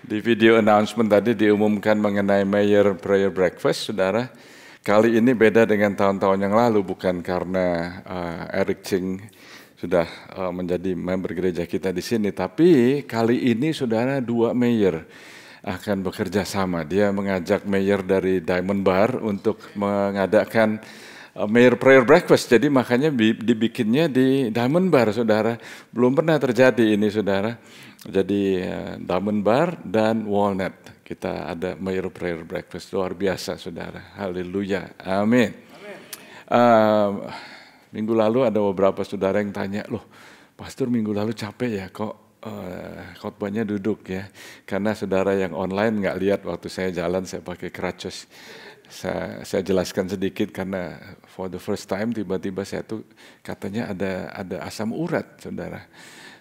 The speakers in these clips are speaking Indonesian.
Di video announcement tadi diumumkan mengenai Mayor Prayer Breakfast, saudara. Kali ini beda dengan tahun-tahun yang lalu, bukan karena Eric Ching sudah menjadi member gereja kita di sini, tapi kali ini, saudara, dua mayor akan bekerja sama. Dia mengajak mayor dari Diamond Bar untuk mengadakan Mayor Prayer Breakfast, jadi makanya dibikinnya di Diamond Bar, saudara. Belum pernah terjadi ini, saudara. Jadi Diamond Bar dan Walnut, kita ada Mayor Prayer Breakfast, luar biasa, saudara. Haleluya, amin. Minggu lalu ada beberapa saudara yang tanya, loh, Pastor minggu lalu capek ya, kok khotbahnya duduk ya? Karena saudara yang online nggak lihat waktu saya jalan, saya pakai crutches. Saya jelaskan sedikit karena for the first time tiba-tiba saya tuh katanya ada asam urat, saudara.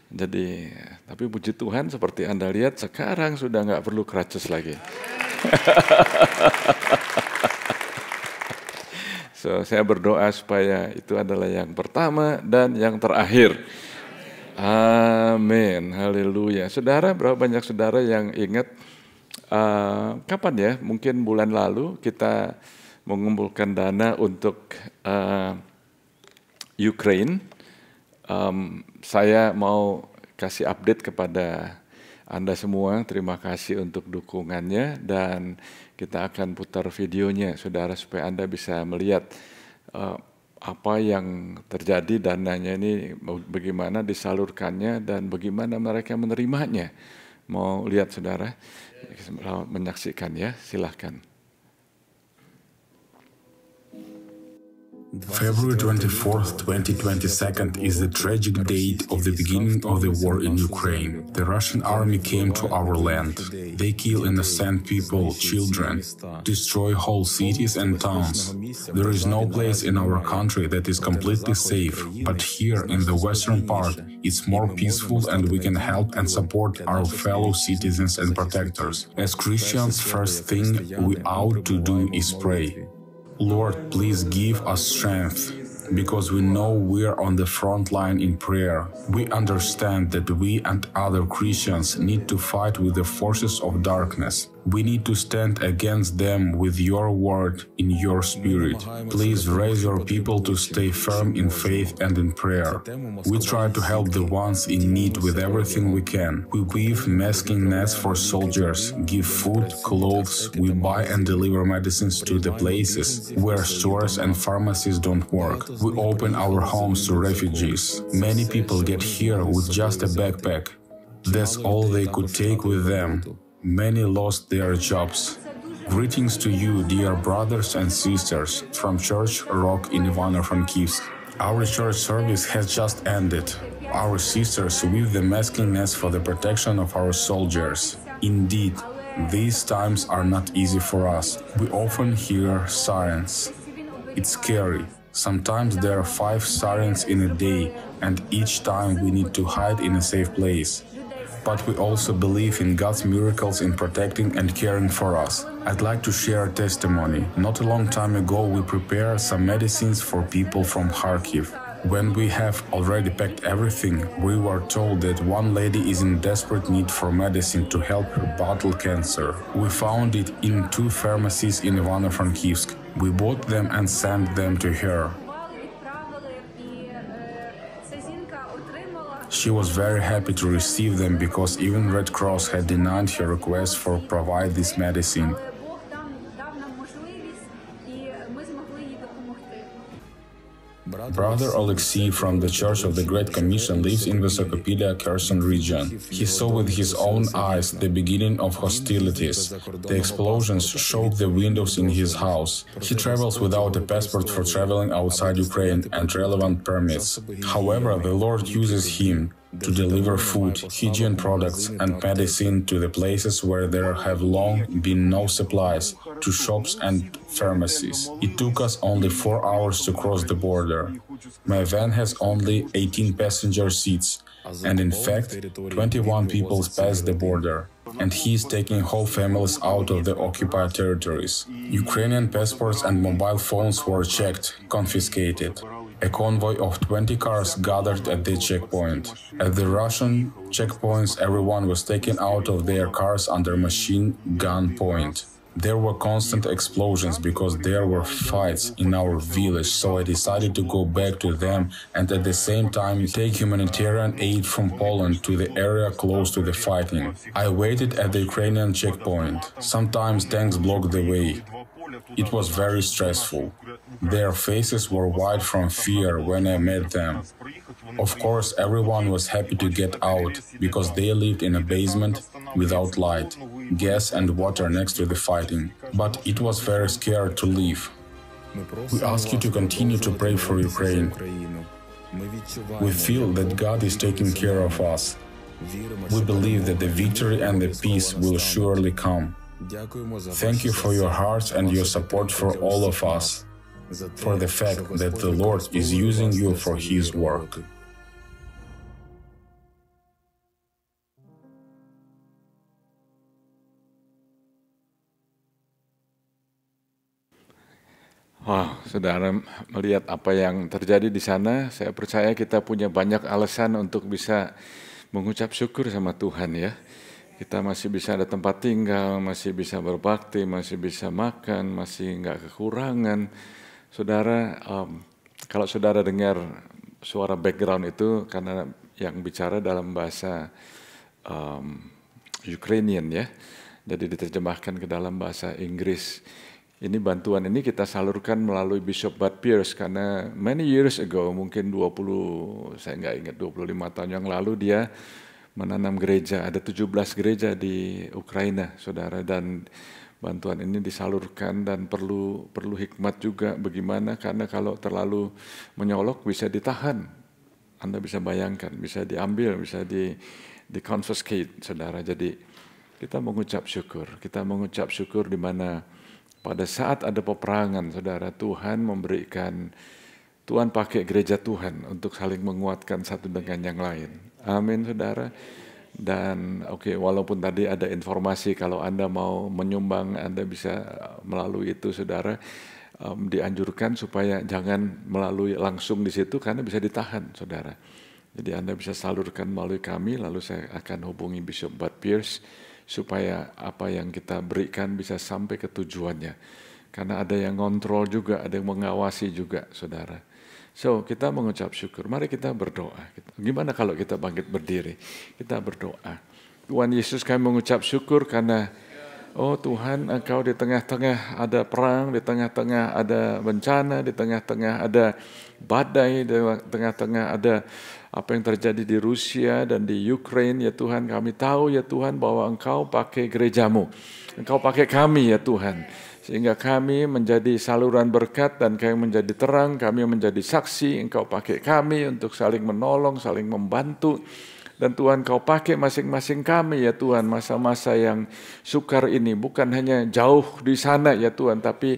Jadi, tapi puji Tuhan seperti Anda lihat sekarang sudah nggak perlu crutches lagi. So, saya berdoa supaya itu adalah yang pertama dan yang terakhir. Amin, haleluya. Saudara, berapa banyak saudara yang ingat kapan ya, mungkin bulan lalu kita mengumpulkan dana untuk Ukraine. Saya mau kasih update kepada Anda semua, terima kasih untuk dukungannya, dan kita akan putar videonya, saudara, supaya Anda bisa melihat apa yang terjadi, dananya ini bagaimana disalurkannya, dan bagaimana mereka menerimanya. Mau lihat, saudara? Menyaksikan ya, silahkan. February 24th, 2022 is the tragic date of the beginning of the war in Ukraine. The Russian army came to our land. They kill innocent people, children, destroy whole cities and towns. There is no place in our country that is completely safe, but here in the western part, it's more peaceful and we can help and support our fellow citizens and protectors. As Christians, first thing we ought to do is pray. Lord, please give us strength, because we know we are on the front line in prayer. We understand that we and other Christians need to fight with the forces of darkness. We need to stand against them with your word in your spirit. Please raise your people to stay firm in faith and in prayer. We try to help the ones in need with everything we can. We weave masking nets for soldiers, give food, clothes, we buy and deliver medicines to the places where stores and pharmacies don't work. We open our homes to refugees. Many people get here with just a backpack. That's all they could take with them. Many lost their jobs. Greetings to you, dear brothers and sisters, from Church Rock in Ivano-Frankivsk. Our church service has just ended. Our sisters weave the masking nets for the protection of our soldiers. Indeed, these times are not easy for us. We often hear sirens. It's scary. Sometimes there are 5 sirens in a day, and each time we need to hide in a safe place. But we also believe in God's miracles in protecting and caring for us. I'd like to share a testimony. Not a long time ago, we prepared some medicines for people from Kharkiv. When we have already packed everything, we were told that one lady is in desperate need for medicine to help her battle cancer. We found it in 2 pharmacies in Ivano-Frankivsk. We bought them and sent them to her. She was very happy to receive them because even Red Cross had denied her request for provide this medicine. Brother Alexei from the Church of the Great Commission lives in Vysokopilia, Kherson region. He saw with his own eyes the beginning of hostilities. The explosions shook the windows in his house. He travels without a passport for traveling outside Ukraine and relevant permits. However, the Lord uses him to deliver food, hygiene products and medicine to the places where there have long been no supplies, to shops and pharmacies. It took us only 4 hours to cross the border. My van has only 18 passenger seats, and in fact, 21 people passed the border. And he is taking whole families out of the occupied territories. Ukrainian passports and mobile phones were checked, confiscated. A convoy of 20 cars gathered at the checkpoint. At the Russian checkpoints, everyone was taken out of their cars under machine gun point. There were constant explosions because there were fights in our village, so I decided to go back to them and at the same time take humanitarian aid from Poland to the area close to the fighting. I waited at the Ukrainian checkpoint. Sometimes tanks blocked the way. It was very stressful. Their faces were white from fear when I met them. Of course, everyone was happy to get out, because they lived in a basement without light, gas and water next to the fighting. But it was very scary to leave. We ask you to continue to pray for Ukraine. We feel that God is taking care of us. We believe that the victory and the peace will surely come. Thank you for your hearts and your support for all of us, for the fact that the Lord is using you for His work. Wah, saudara melihat apa yang terjadi di sana, saya percaya kita punya banyak alasan untuk bisa mengucap syukur sama Tuhan ya. Kita masih bisa ada tempat tinggal, masih bisa berbakti, masih bisa makan, masih nggak kekurangan. Saudara, kalau saudara dengar suara background itu karena yang bicara dalam bahasa Ukrainian ya, jadi diterjemahkan ke dalam bahasa Inggris. Ini bantuan ini kita salurkan melalui Bishop Bud Pierce karena many years ago, mungkin 25 tahun yang lalu dia menanam gereja, ada 17 gereja di Ukraina, saudara, dan bantuan ini disalurkan dan perlu hikmat juga bagaimana, karena kalau terlalu menyolok bisa ditahan. Anda bisa bayangkan, bisa diambil, bisa di-confiscate, saudara. Jadi kita mengucap syukur di mana pada saat ada peperangan, saudara, Tuhan pakai gereja Tuhan untuk saling menguatkan satu dengan yang lain. Amin, saudara. Dan walaupun tadi ada informasi kalau Anda mau menyumbang, Anda bisa melalui itu, saudara. Dianjurkan supaya jangan melalui langsung di situ karena bisa ditahan, saudara. Jadi Anda bisa salurkan melalui kami, lalu saya akan hubungi Bishop Bud Pierce supaya apa yang kita berikan bisa sampai ke tujuannya. Karena ada yang ngontrol juga, ada yang mengawasi juga, saudara. So, kita mengucap syukur. Mari kita berdoa. Gimana kalau kita bangkit berdiri? Kita berdoa. Tuhan Yesus, kami mengucap syukur karena oh Tuhan, Engkau di tengah-tengah ada perang, di tengah-tengah ada bencana, di tengah-tengah ada badai, di tengah-tengah ada apa yang terjadi di Rusia dan di Ukraina, ya Tuhan, kami tahu ya Tuhan bahwa Engkau pakai gerejamu, Engkau pakai kami ya Tuhan, sehingga kami menjadi saluran berkat dan kami menjadi terang, kami menjadi saksi, Engkau pakai kami untuk saling menolong, saling membantu, dan Tuhan Kau pakai masing-masing kami ya Tuhan, masa-masa yang sukar ini, bukan hanya jauh di sana ya Tuhan, tapi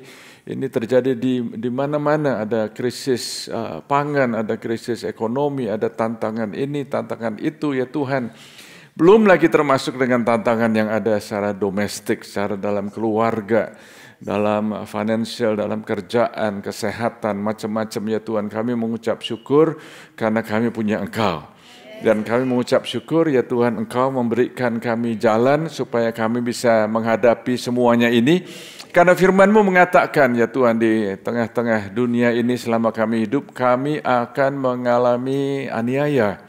ini terjadi di mana-mana, ada krisis pangan, ada krisis ekonomi, ada tantangan ini, tantangan itu ya Tuhan. Belum lagi termasuk dengan tantangan yang ada secara domestik, secara dalam keluarga, dalam financial, dalam kerjaan, kesehatan, macam-macam ya Tuhan. Kami mengucap syukur karena kami punya Engkau. Dan kami mengucap syukur ya Tuhan, Engkau memberikan kami jalan supaya kami bisa menghadapi semuanya ini. Karena firman-Mu mengatakan ya Tuhan, di tengah-tengah dunia ini selama kami hidup, kami akan mengalami aniaya.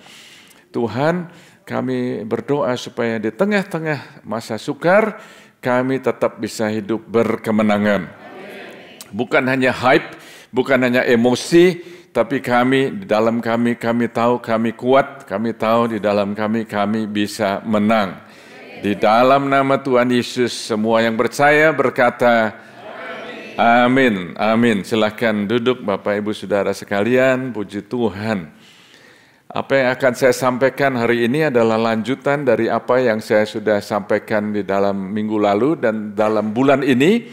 Tuhan, kami berdoa supaya di tengah-tengah masa sukar, kami tetap bisa hidup berkemenangan. Bukan hanya hype, bukan hanya emosi, tapi kami, di dalam kami tahu kami kuat, kami tahu di dalam kami bisa menang. Di dalam nama Tuhan Yesus, semua yang percaya berkata, amin, amin. Silakan duduk Bapak Ibu Saudara sekalian, puji Tuhan. Apa yang akan saya sampaikan hari ini adalah lanjutan dari apa yang saya sudah sampaikan di dalam minggu lalu, dan dalam bulan ini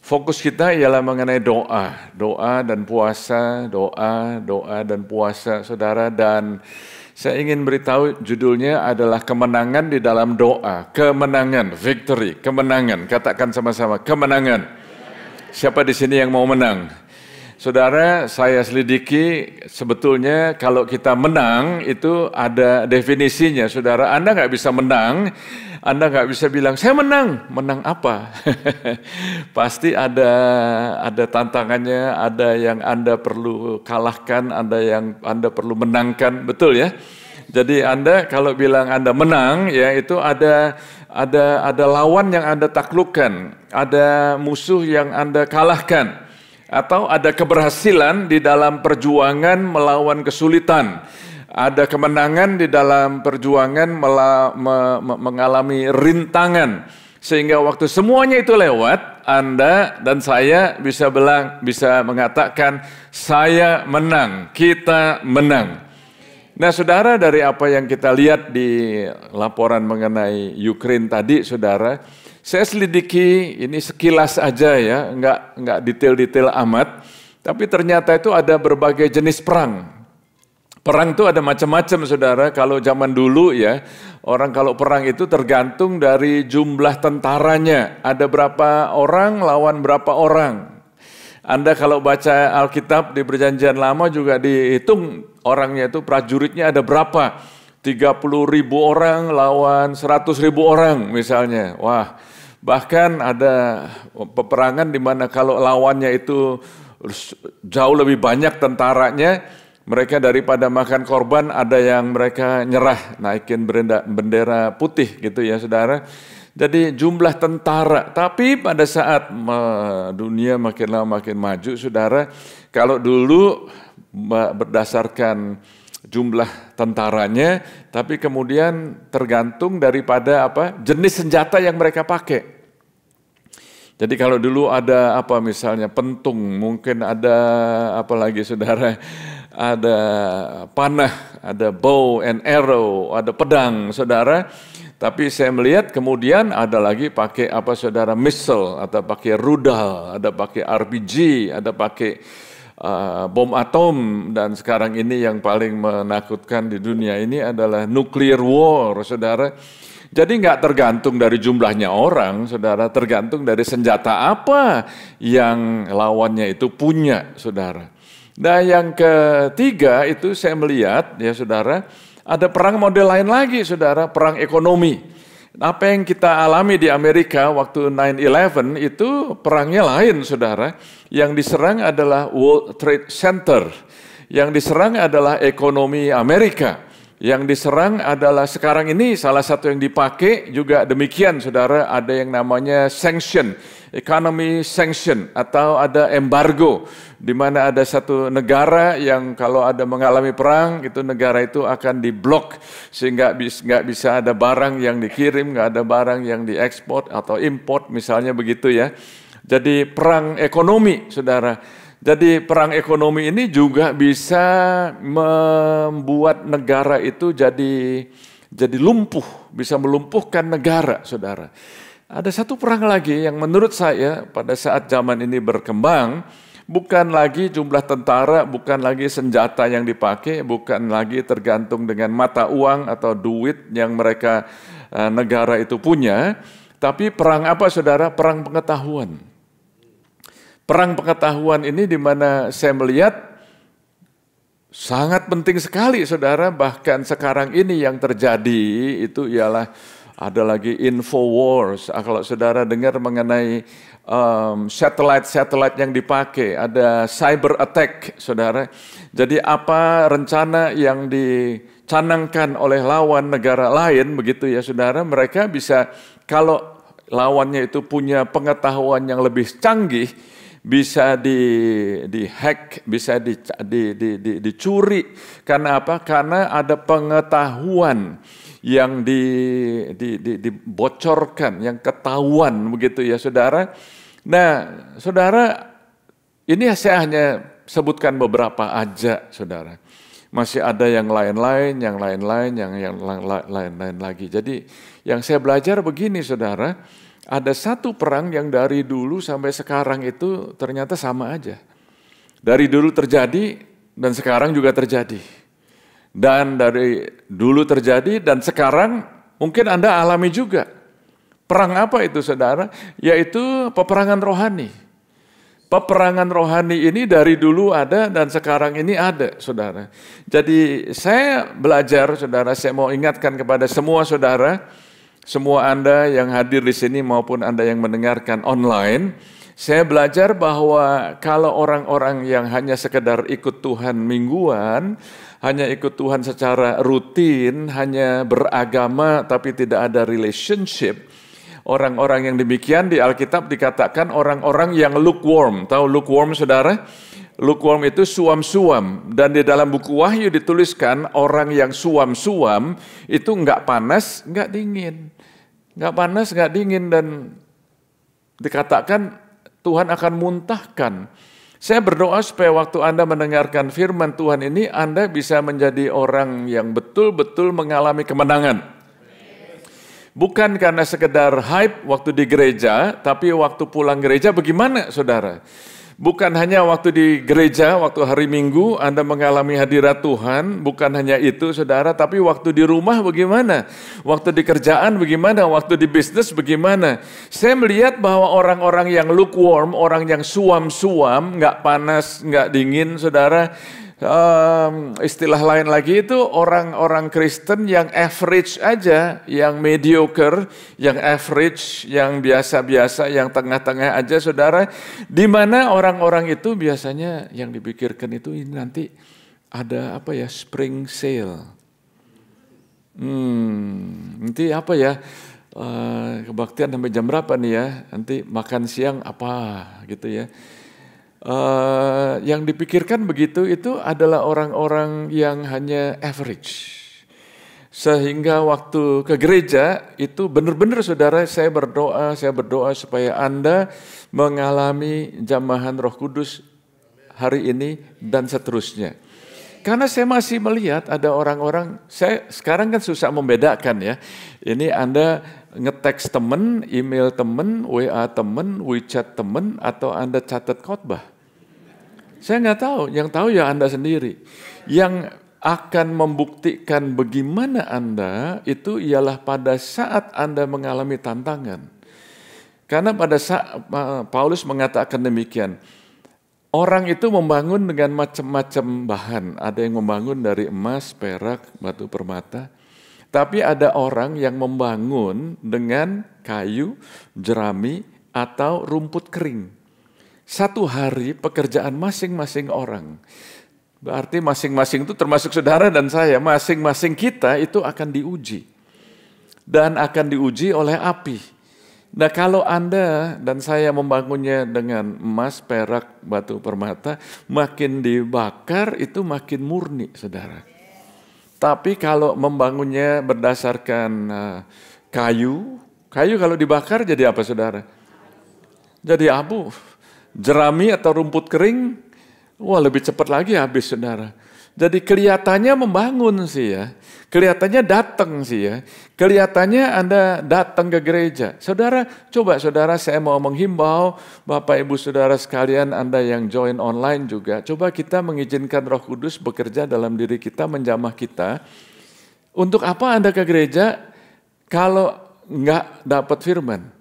fokus kita ialah mengenai doa dan puasa, doa dan puasa, saudara. Dan saya ingin beritahu judulnya adalah kemenangan di dalam doa, kemenangan, victory, kemenangan. Katakan sama-sama, kemenangan. Siapa di sini yang mau menang? saudara, saya selidiki sebetulnya kalau kita menang itu ada definisinya, saudara. Anda nggak bisa menang, Anda nggak bisa bilang saya menang, menang apa? Pasti ada tantangannya, ada yang Anda perlu kalahkan, ada yang Anda perlu menangkan, betul ya? Jadi Anda kalau bilang Anda menang, ya itu ada lawan yang Anda taklukkan, ada musuh yang Anda kalahkan. Atau ada keberhasilan di dalam perjuangan melawan kesulitan, ada kemenangan di dalam perjuangan mengalami rintangan, sehingga waktu semuanya itu lewat, Anda dan saya bisa mengatakan saya menang, kita menang. Nah, saudara, dari apa yang kita lihat di laporan mengenai Ukraina tadi, saudara, saya selidiki ini sekilas aja ya, enggak detail-detail amat, tapi ternyata itu ada berbagai jenis perang. Perang itu ada macam-macam, saudara. Kalau zaman dulu ya, orang kalau perang itu tergantung dari jumlah tentaranya. Ada berapa orang lawan berapa orang. Anda kalau baca Alkitab di Perjanjian Lama juga dihitung orangnya itu, prajuritnya ada berapa. 30.000 orang lawan 100.000 orang misalnya. Wah, bahkan ada peperangan di mana kalau lawannya itu jauh lebih banyak tentaranya, mereka daripada makan korban ada yang mereka nyerah, naikin bendera putih gitu ya, saudara. Jadi jumlah tentara, tapi pada saat dunia makin lama makin maju, saudara, kalau dulu berdasarkan jumlah tentaranya, tapi kemudian tergantung daripada jenis senjata yang mereka pakai. Jadi kalau dulu ada misalnya pentung, mungkin ada lagi saudara, ada panah, ada bow and arrow, ada pedang saudara. Tapi saya melihat kemudian ada lagi pakai saudara, missile, atau pakai rudal, ada pakai RPG, ada pakai bom atom, dan sekarang ini yang paling menakutkan di dunia ini adalah nuclear war, saudara. Jadi nggak tergantung dari jumlahnya orang, saudara, tergantung dari senjata apa yang lawannya itu punya, saudara. Nah, yang ketiga itu saya melihat, ya saudara, ada perang model lain lagi, saudara, perang ekonomi. Apa yang kita alami di Amerika waktu 9/11 itu perangnya lain, saudara. Yang diserang adalah World Trade Center, yang diserang adalah ekonomi Amerika. Yang diserang adalah sekarang ini salah satu yang dipakai juga demikian, saudara, ada yang namanya sanction, economy sanction, atau ada embargo, di mana ada satu negara yang kalau ada mengalami perang, itu negara itu akan diblok sehingga nggak bisa ada barang yang dikirim, nggak ada barang yang diekspor atau import, misalnya begitu ya. Jadi perang ekonomi, saudara. Jadi perang ekonomi ini juga bisa membuat negara itu jadi lumpuh, bisa melumpuhkan negara, saudara. Ada satu perang lagi yang menurut saya pada saat zaman ini berkembang, bukan lagi jumlah tentara, bukan lagi senjata yang dipakai, bukan lagi tergantung dengan mata uang atau duit yang mereka negara itu punya, tapi perang apa, saudara? Perang pengetahuan. Perang pengetahuan ini di mana saya melihat sangat penting sekali, saudara. Bahkan sekarang ini yang terjadi itu ialah ada lagi info wars. Kalau saudara dengar mengenai satelit yang dipakai, ada cyber attack, saudara. Jadi apa rencana yang dicanangkan oleh lawan negara lain, begitu ya, saudara. Mereka bisa, kalau lawannya itu punya pengetahuan yang lebih canggih, bisa di-hack, bisa dicuri. Karena apa? Karena ada pengetahuan yang dibocorkan, yang ketahuan, begitu ya, saudara. Nah, saudara, ini saya hanya sebutkan beberapa aja, saudara. Masih ada yang lain-lain, yang lain-lain lagi. Jadi yang saya belajar begini, saudara, ada satu perang yang dari dulu sampai sekarang itu ternyata sama aja. Dari dulu terjadi dan sekarang juga terjadi. Dan dari dulu terjadi dan sekarang mungkin Anda alami juga. Perang apa itu, saudara? Yaitu peperangan rohani. Peperangan rohani ini dari dulu ada dan sekarang ini ada, saudara. Jadi saya belajar, saudara, saya mau ingatkan kepada semua saudara, semua Anda yang hadir di sini maupun Anda yang mendengarkan online, saya belajar bahwa kalau orang-orang yang hanya sekedar ikut Tuhan mingguan, hanya ikut Tuhan secara rutin, hanya beragama tapi tidak ada relationship, orang-orang yang demikian di Alkitab dikatakan orang-orang yang lukewarm. Tahu lukewarm, saudara? Lukewarm itu suam-suam. Dan di dalam buku Wahyu dituliskan orang yang suam-suam itu enggak panas, enggak dingin. Enggak panas, enggak dingin, dan dikatakan Tuhan akan muntahkan. Saya berdoa supaya waktu Anda mendengarkan firman Tuhan ini, Anda bisa menjadi orang yang betul-betul mengalami kemenangan. Bukan karena sekedar hype waktu di gereja, tapi waktu pulang gereja bagaimana, saudara? Bukan hanya waktu di gereja, waktu hari Minggu Anda mengalami hadirat Tuhan, bukan hanya itu, saudara, tapi waktu di rumah bagaimana? Waktu di kerjaan bagaimana? Waktu di bisnis bagaimana? Saya melihat bahwa orang-orang yang lukewarm, orang yang suam-suam, nggak panas, nggak dingin, saudara, istilah lain lagi itu orang-orang Kristen yang average aja, yang mediocre, yang average, yang biasa-biasa, yang tengah-tengah aja, saudara. Di mana orang-orang itu biasanya yang dipikirkan itu ini nanti ada apa ya, spring sale. Nanti apa ya, kebaktian sampai jam berapa nih ya? Nanti makan siang apa gitu ya. Yang dipikirkan begitu itu adalah orang-orang yang hanya average. Sehingga waktu ke gereja itu benar-benar, saudara, saya berdoa supaya Anda mengalami jamahan Roh Kudus hari ini dan seterusnya. Karena saya masih melihat ada orang-orang, saya sekarang kan susah membedakan ya. Ini Anda nge-text temen, email temen, WA temen, WeChat temen, atau Anda catat khotbah. Saya nggak tahu, yang tahu ya Anda sendiri. Yang akan membuktikan bagaimana Anda itu ialah pada saat Anda mengalami tantangan. Karena pada saat Paulus mengatakan demikian, orang itu membangun dengan macam-macam bahan. Ada yang membangun dari emas, perak, batu permata. Tapi ada orang yang membangun dengan kayu, jerami, atau rumput kering. Satu hari pekerjaan masing-masing orang. Berarti masing-masing itu termasuk saudara dan saya. Masing-masing kita itu akan diuji. Dan akan diuji oleh api. Nah, kalau Anda dan saya membangunnya dengan emas, perak, batu permata, makin dibakar itu makin murni, saudara. Tapi kalau membangunnya berdasarkan kayu kalau dibakar jadi apa, saudara? Jadi abu. Jerami atau rumput kering, wah lebih cepat lagi habis, saudara. Jadi kelihatannya membangun sih ya, kelihatannya datang sih ya, kelihatannya Anda datang ke gereja. Saudara, coba saudara, saya mau menghimbau Bapak Ibu Saudara sekalian, Anda yang join online juga, coba kita mengizinkan Roh Kudus bekerja dalam diri kita, menjamah kita. Untuk apa Anda ke gereja kalau nggak dapat firman?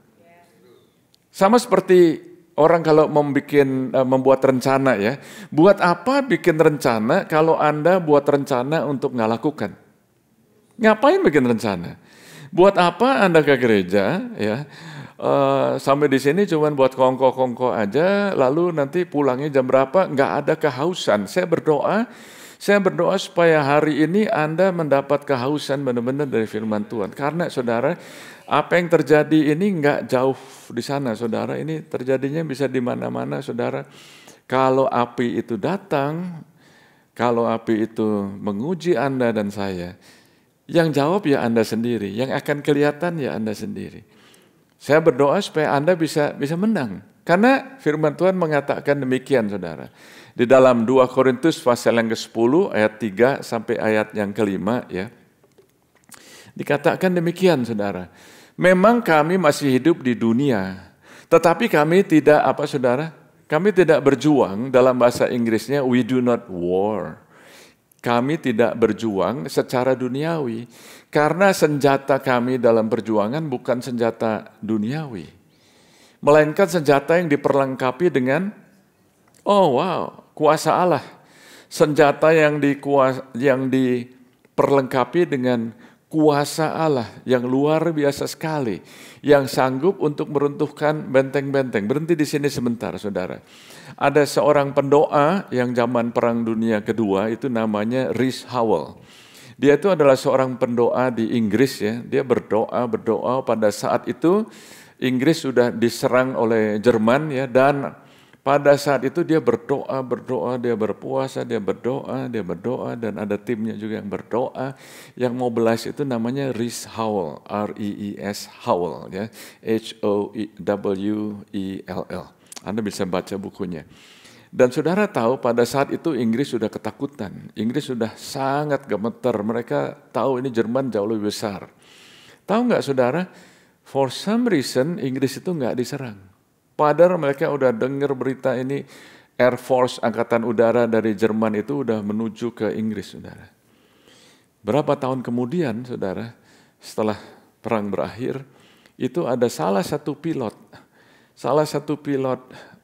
Sama seperti orang kalau membuat rencana ya, buat apa bikin rencana kalau Anda buat rencana untuk nggak lakukan? Ngapain bikin rencana? Buat apa Anda ke gereja ya? Sampai di sini cuma buat kongko-kongko aja, lalu nanti pulangnya jam berapa? Nggak ada kehausan. Saya berdoa supaya hari ini Anda mendapat kehausan benar-benar dari firman Tuhan. Karena saudara, apa yang terjadi ini nggak jauh di sana, saudara. Ini terjadinya bisa di mana-mana, saudara. Kalau api itu datang, kalau api itu menguji Anda dan saya, yang jawab ya Anda sendiri, yang akan kelihatan ya Anda sendiri. Saya berdoa supaya Anda bisa menang. Karena firman Tuhan mengatakan demikian, saudara. Di dalam 2 Korintus pasal yang ke-10 ayat 3 sampai ayat yang ke-5 ya. Dikatakan demikian, saudara. Memang kami masih hidup di dunia, tetapi kami tidak saudara? Kami tidak berjuang, dalam bahasa Inggrisnya we do not war. Kami tidak berjuang secara duniawi, karena senjata kami dalam perjuangan bukan senjata duniawi, melainkan senjata yang diperlengkapi dengan Oh wow, kuasa Allah. Senjata yang diperlengkapi dengan kuasa Allah yang luar biasa sekali, yang sanggup untuk meruntuhkan benteng-benteng. Berhenti di sini sebentar, saudara. Ada seorang pendoa yang zaman Perang Dunia Kedua, itu namanya Rhys Howell. Dia itu adalah seorang pendoa di Inggris ya. Dia berdoa pada saat itu Inggris sudah diserang oleh Jerman ya, dan pada saat itu dia berdoa, dia berpuasa, dia berdoa, dan ada timnya juga yang berdoa. Yang mobilize itu namanya Rhys Howell, R-E-E-S Howell, ya, H-O-W-E-L-L. Anda bisa baca bukunya. Dan saudara tahu pada saat itu Inggris sudah ketakutan, Inggris sudah sangat gemeter. Mereka tahu ini Jerman jauh lebih besar. Tahu nggak saudara? For some reason Inggris itu nggak diserang. Padahal mereka udah dengar berita ini, Air Force, Angkatan Udara dari Jerman itu udah menuju ke Inggris, saudara. Berapa tahun kemudian, saudara, setelah perang berakhir, itu ada salah satu pilot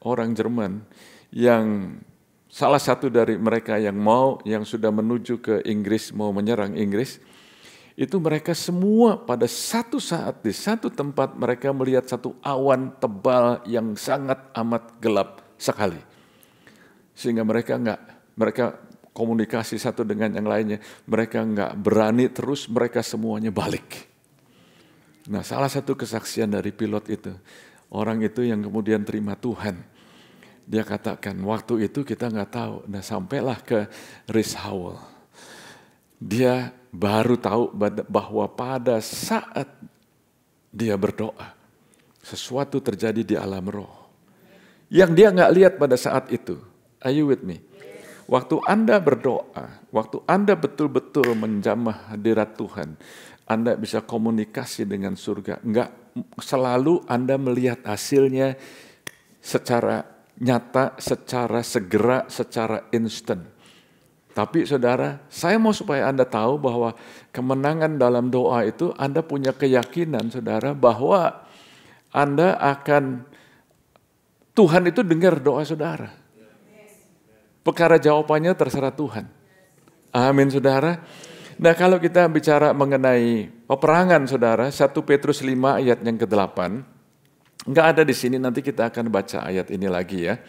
orang Jerman, yang salah satu dari mereka yang sudah menuju ke Inggris, mau menyerang Inggris, itu mereka semua pada satu saat di satu tempat mereka melihat satu awan tebal yang sangat amat gelap sekali. Sehingga mereka komunikasi satu dengan yang lainnya, mereka nggak berani terus, mereka semuanya balik. Nah, salah satu kesaksian dari pilot itu, orang itu yang kemudian terima Tuhan. Dia katakan, waktu itu kita nggak tahu, nah sampailah ke Rhys Howell. Dia baru tahu bahwa pada saat dia berdoa, sesuatu terjadi di alam roh. Yang dia nggak lihat pada saat itu. Are you with me? Waktu Anda berdoa, waktu Anda betul-betul menjamah hadirat Tuhan, Anda bisa komunikasi dengan surga. Nggak selalu Anda melihat hasilnya secara nyata, secara segera, secara instan. Tapi saudara, saya mau supaya Anda tahu bahwa kemenangan dalam doa itu Anda punya keyakinan, saudara, bahwa Anda akan, Tuhan itu dengar doa saudara. Perkara jawabannya terserah Tuhan. Amin, saudara. Nah, kalau kita bicara mengenai peperangan, saudara, 1 Petrus 5 ayat yang ke-8, enggak ada di sini, nanti kita akan baca ayat ini lagi ya.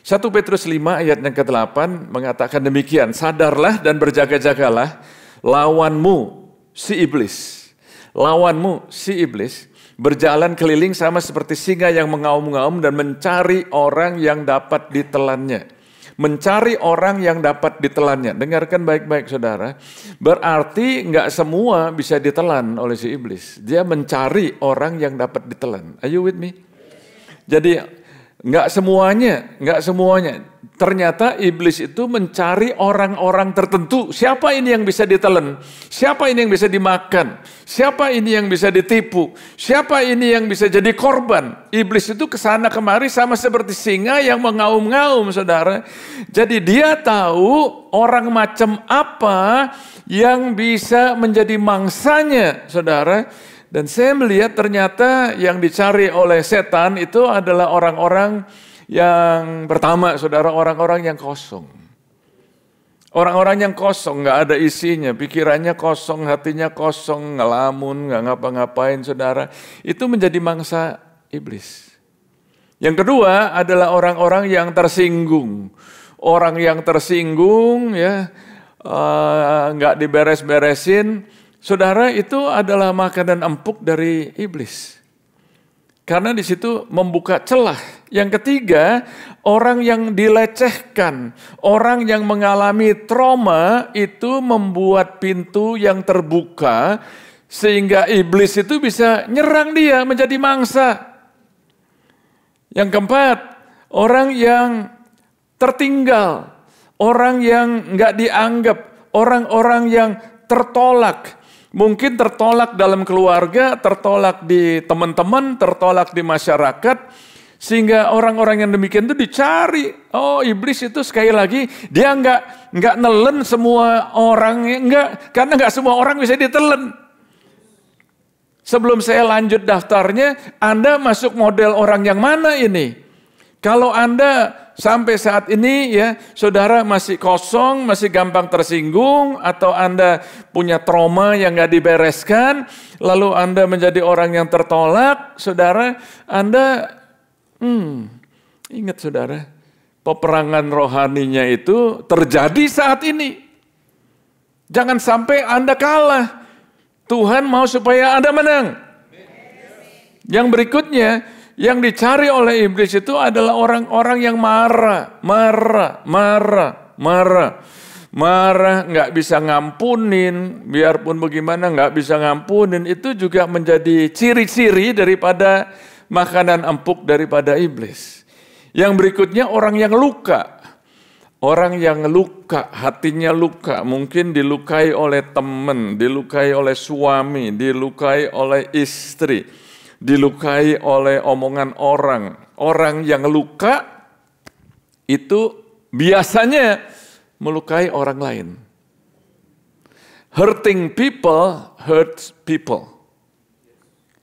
1 Petrus 5 ayat yang ke-8 mengatakan demikian, sadarlah dan berjaga-jagalah, lawanmu si iblis berjalan keliling sama seperti singa yang mengaum-ngaum dan mencari orang yang dapat ditelannya. Mencari orang yang dapat ditelannya. Dengarkan baik-baik saudara, berarti enggak semua bisa ditelan oleh si iblis. Dia mencari orang yang dapat ditelan. Are you with me? Jadi Enggak semuanya. Ternyata iblis itu mencari orang-orang tertentu. Siapa ini yang bisa ditelan? Siapa ini yang bisa dimakan? Siapa ini yang bisa ditipu? Siapa ini yang bisa jadi korban? Iblis itu kesana kemari sama seperti singa yang mengaum-ngaum, saudara. Jadi dia tahu orang macam apa yang bisa menjadi mangsanya, saudara. Dan saya melihat ternyata yang dicari oleh setan itu adalah orang-orang yang pertama, saudara, orang-orang yang kosong. Orang-orang yang kosong, nggak ada isinya, pikirannya kosong, hatinya kosong, ngelamun, nggak ngapa-ngapain, saudara. Itu menjadi mangsa iblis. Yang kedua adalah orang-orang yang tersinggung. Orang yang tersinggung, ya, nggak diberes-beresin. Saudara, itu adalah makanan empuk dari iblis. Karena di situ membuka celah. Yang ketiga, orang yang dilecehkan, orang yang mengalami trauma itu membuat pintu yang terbuka sehingga iblis itu bisa nyerang dia menjadi mangsa. Yang keempat, orang yang tertinggal, orang yang nggak dianggap, orang-orang yang tertolak. Mungkin tertolak dalam keluarga, tertolak di teman-teman, tertolak di masyarakat, sehingga orang-orang yang demikian itu dicari. Oh, iblis itu sekali lagi dia nggak nelen semua orang, enggak, karena nggak semua orang bisa ditelen. Sebelum saya lanjut daftarnya, Anda masuk model orang yang mana ini? Kalau Anda sampai saat ini ya, saudara masih kosong, masih gampang tersinggung, atau Anda punya trauma yang nggak dibereskan, lalu Anda menjadi orang yang tertolak, saudara, Anda, ingat saudara, peperangan rohaninya itu terjadi saat ini. Jangan sampai Anda kalah. Tuhan mau supaya Anda menang. Yang berikutnya, yang dicari oleh iblis itu adalah orang-orang yang marah, nggak bisa ngampunin, biarpun bagaimana nggak bisa ngampunin, itu juga menjadi ciri-ciri daripada makanan empuk daripada iblis. Yang berikutnya orang yang luka. Orang yang luka, hatinya luka, mungkin dilukai oleh teman, dilukai oleh suami, dilukai oleh istri, dilukai oleh omongan orang. Orang yang luka itu biasanya melukai orang lain. Hurting people hurts people.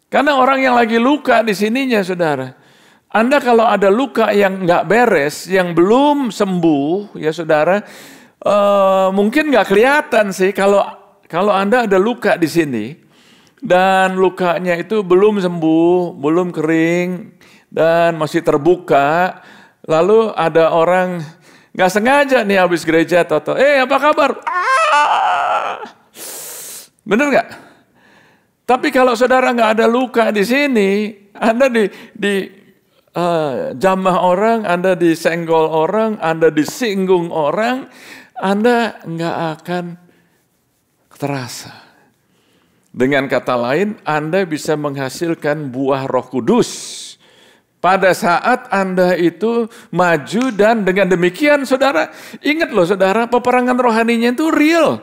Karena orang yang lagi luka di sininya, saudara. Anda kalau ada luka yang nggak beres, yang belum sembuh, ya saudara, mungkin nggak kelihatan sih kalau Anda ada luka di sini dan lukanya itu belum sembuh, belum kering dan masih terbuka. Lalu ada orang nggak sengaja nih habis gereja, toto, apa kabar? Bener nggak? Tapi kalau saudara nggak ada luka di sini, Anda di jamah orang, Anda disenggol orang, Anda disinggung orang, Anda nggak akan terasa. Dengan kata lain, Anda bisa menghasilkan buah Roh Kudus pada saat Anda itu maju, dan dengan demikian, saudara, ingat loh saudara, peperangan rohaninya itu real.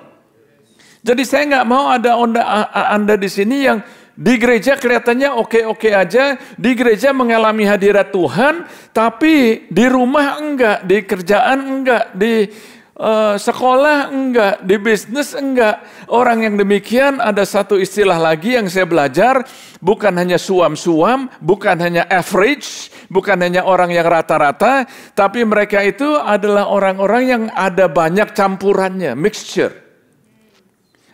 Jadi saya nggak mau ada Anda di sini yang di gereja kelihatannya oke-oke aja, di gereja mengalami hadirat Tuhan, tapi di rumah enggak, di kerjaan enggak, di sekolah enggak, di bisnis enggak. Orang yang demikian, ada satu istilah lagi yang saya belajar, bukan hanya suam-suam, bukan hanya average, bukan hanya orang yang rata-rata, tapi mereka itu adalah orang-orang yang ada banyak campurannya, mixture.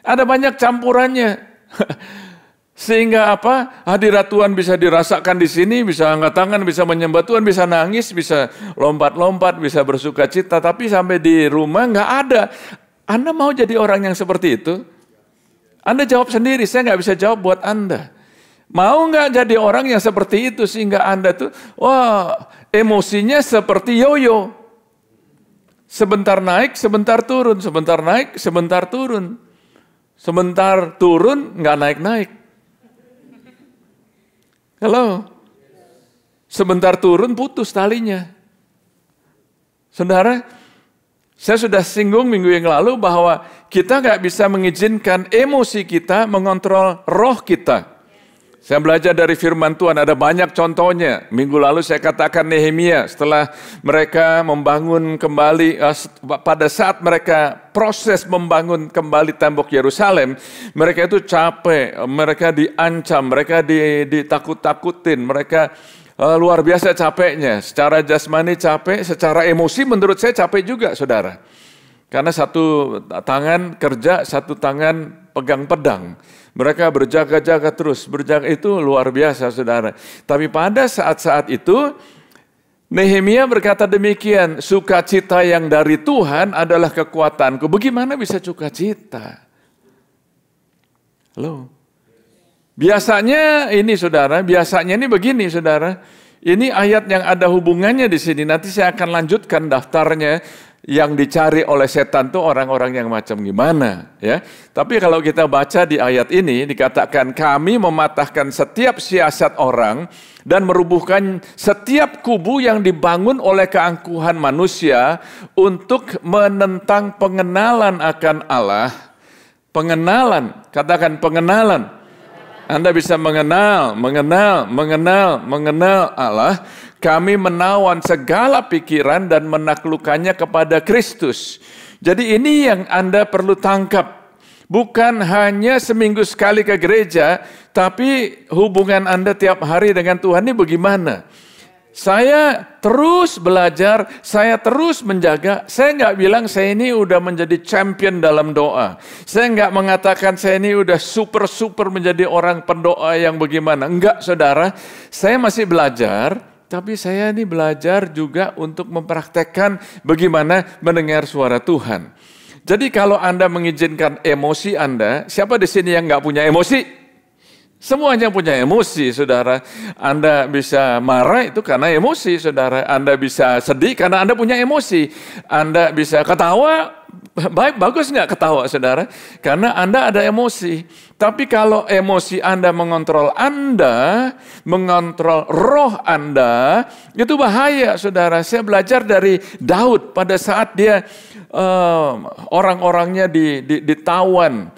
Ada banyak campurannya. Sehingga apa? Hadirat Tuhan bisa dirasakan di sini, bisa angkat tangan, bisa menyembah Tuhan, bisa nangis, bisa lompat-lompat, bisa bersuka cita. Tapi sampai di rumah nggak ada. Anda mau jadi orang yang seperti itu? Anda jawab sendiri, saya nggak bisa jawab buat Anda. Mau nggak jadi orang yang seperti itu sehingga Anda tuh, emosinya seperti yoyo. Sebentar naik, sebentar turun, sebentar naik, sebentar turun. Sebentar turun, nggak naik-naik. Halo, sebentar turun putus talinya. Saudara, saya sudah singgung minggu yang lalu bahwa kita nggak bisa mengizinkan emosi kita mengontrol roh kita. Saya belajar dari firman Tuhan, ada banyak contohnya. Minggu lalu saya katakan Nehemia, setelah mereka membangun kembali, pada saat mereka proses membangun kembali tembok Yerusalem, mereka itu capek, mereka diancam, mereka ditakut-takutin, mereka luar biasa capeknya. Secara jasmani capek, secara emosi menurut saya capek juga, saudara. Karena satu tangan kerja, satu tangan pegang pedang. Mereka berjaga-jaga terus, berjaga itu luar biasa, saudara. Tapi pada saat-saat itu, Nehemia berkata demikian, sukacita yang dari Tuhan adalah kekuatanku. Bagaimana bisa sukacita? Halo? Biasanya ini, saudara, biasanya ini begini, saudara. Ini ayat yang ada hubungannya di sini. Nanti saya akan lanjutkan daftarnya. Yang dicari oleh setan tuh orang-orang yang macam gimana, ya. Tapi kalau kita baca di ayat ini dikatakan kami mematahkan setiap siasat orang dan merubuhkan setiap kubu yang dibangun oleh keangkuhan manusia untuk menentang pengenalan akan Allah. Pengenalan, katakan pengenalan. Anda bisa mengenal Allah. Kami menawan segala pikiran dan menaklukkannya kepada Kristus. Jadi ini yang Anda perlu tangkap. Bukan hanya seminggu sekali ke gereja, tapi hubungan Anda tiap hari dengan Tuhan ini bagaimana? Saya terus belajar, saya terus menjaga. Saya nggak bilang saya ini udah menjadi champion dalam doa. Saya nggak mengatakan saya ini udah super menjadi orang pendoa yang bagaimana. Enggak, saudara. Saya masih belajar, tapi saya ini belajar juga untuk mempraktekkan bagaimana mendengar suara Tuhan. Jadi kalau Anda mengizinkan emosi Anda, siapa di sini yang nggak punya emosi? Semuanya punya emosi, saudara. Anda bisa marah itu karena emosi, saudara. Anda bisa sedih karena Anda punya emosi. Anda bisa ketawa, bagus nggak ketawa, saudara? Karena Anda ada emosi. Tapi kalau emosi Anda, mengontrol roh Anda, itu bahaya, saudara. Saya belajar dari Daud pada saat dia orang-orangnya ditawan.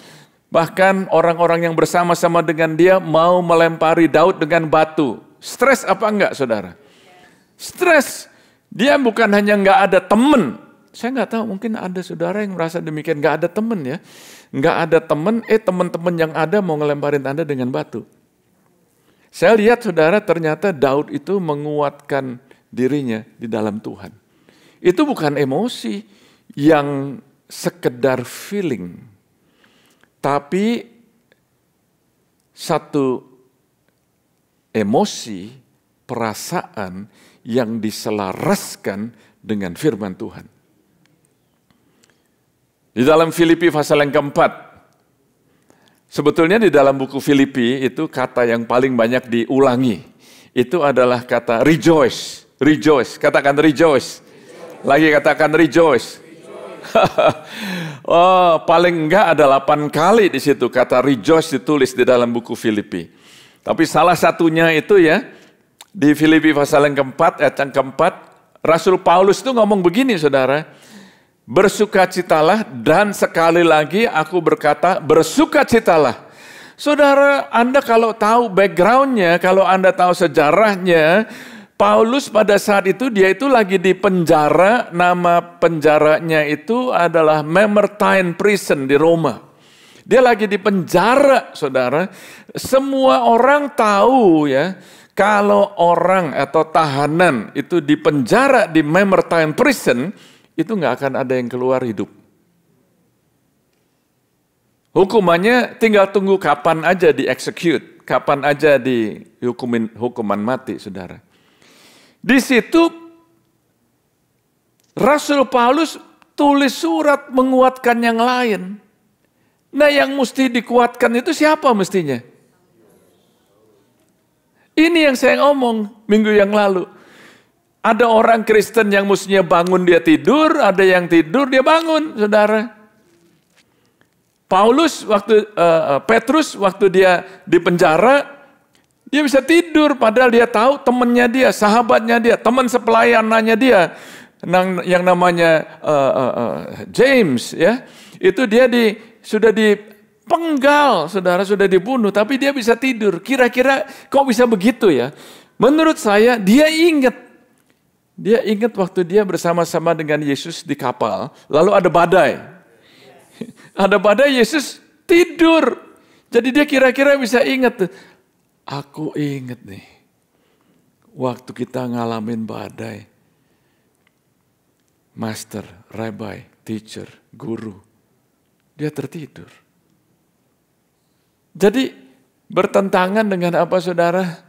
Bahkan orang-orang yang bersama-sama dengan dia mau melempari Daud dengan batu. Stres apa enggak, saudara? Stres. Dia bukan hanya enggak ada teman. Saya enggak tahu, mungkin ada saudara yang merasa demikian. Enggak ada teman ya. Enggak ada teman, teman-teman yang ada mau ngelemparin Anda dengan batu. Saya lihat, saudara, ternyata Daud itu menguatkan dirinya di dalam Tuhan. Itu bukan emosi yang sekedar feeling. Tapi satu emosi, perasaan yang diselaraskan dengan firman Tuhan. Di dalam Filipi pasal yang keempat, sebetulnya di dalam buku Filipi itu kata yang paling banyak diulangi. Itu adalah kata rejoice, rejoice, katakan rejoice. Lagi katakan rejoice. Paling enggak ada 8 kali di situ kata rejoice ditulis di dalam buku Filipi. Tapi salah satunya itu ya, di Filipi pasal yang keempat, ayat yang keempat, Rasul Paulus itu ngomong begini, saudara. Bersukacitalah, dan sekali lagi aku berkata bersukacitalah. Saudara, Anda kalau tahu backgroundnya, kalau Anda tahu sejarahnya, Paulus pada saat itu dia itu lagi di penjara, nama penjaranya itu adalah Mamertine Prison di Roma. Dia lagi di penjara, saudara. Semua orang tahu ya, kalau orang atau tahanan itu di penjara di Mamertine Prison, itu nggak akan ada yang keluar hidup. Hukumannya tinggal tunggu kapan aja di-execute, kapan aja hukuman mati, saudara. Di situ Rasul Paulus tulis surat menguatkan yang lain. Nah, yang mesti dikuatkan itu siapa mestinya? Ini yang saya ngomong minggu yang lalu. Ada orang Kristen yang mestinya bangun dia tidur, ada yang tidur dia bangun, saudara. Petrus waktu dia di penjara, dia bisa tidur padahal dia tahu temannya dia, sahabatnya dia, teman sepelayanannya dia, yang namanya James ya. Itu dia sudah dipenggal, saudara, sudah dibunuh, tapi dia bisa tidur. Kira-kira kok bisa begitu ya? Menurut saya dia ingat waktu dia bersama-sama dengan Yesus di kapal, lalu ada badai. Ada badai, Yesus tidur. Jadi dia kira-kira bisa ingat tuh. Aku ingat nih, waktu kita ngalamin badai, master, rabbi, teacher, guru, dia tertidur. Jadi bertentangan dengan apa, saudara?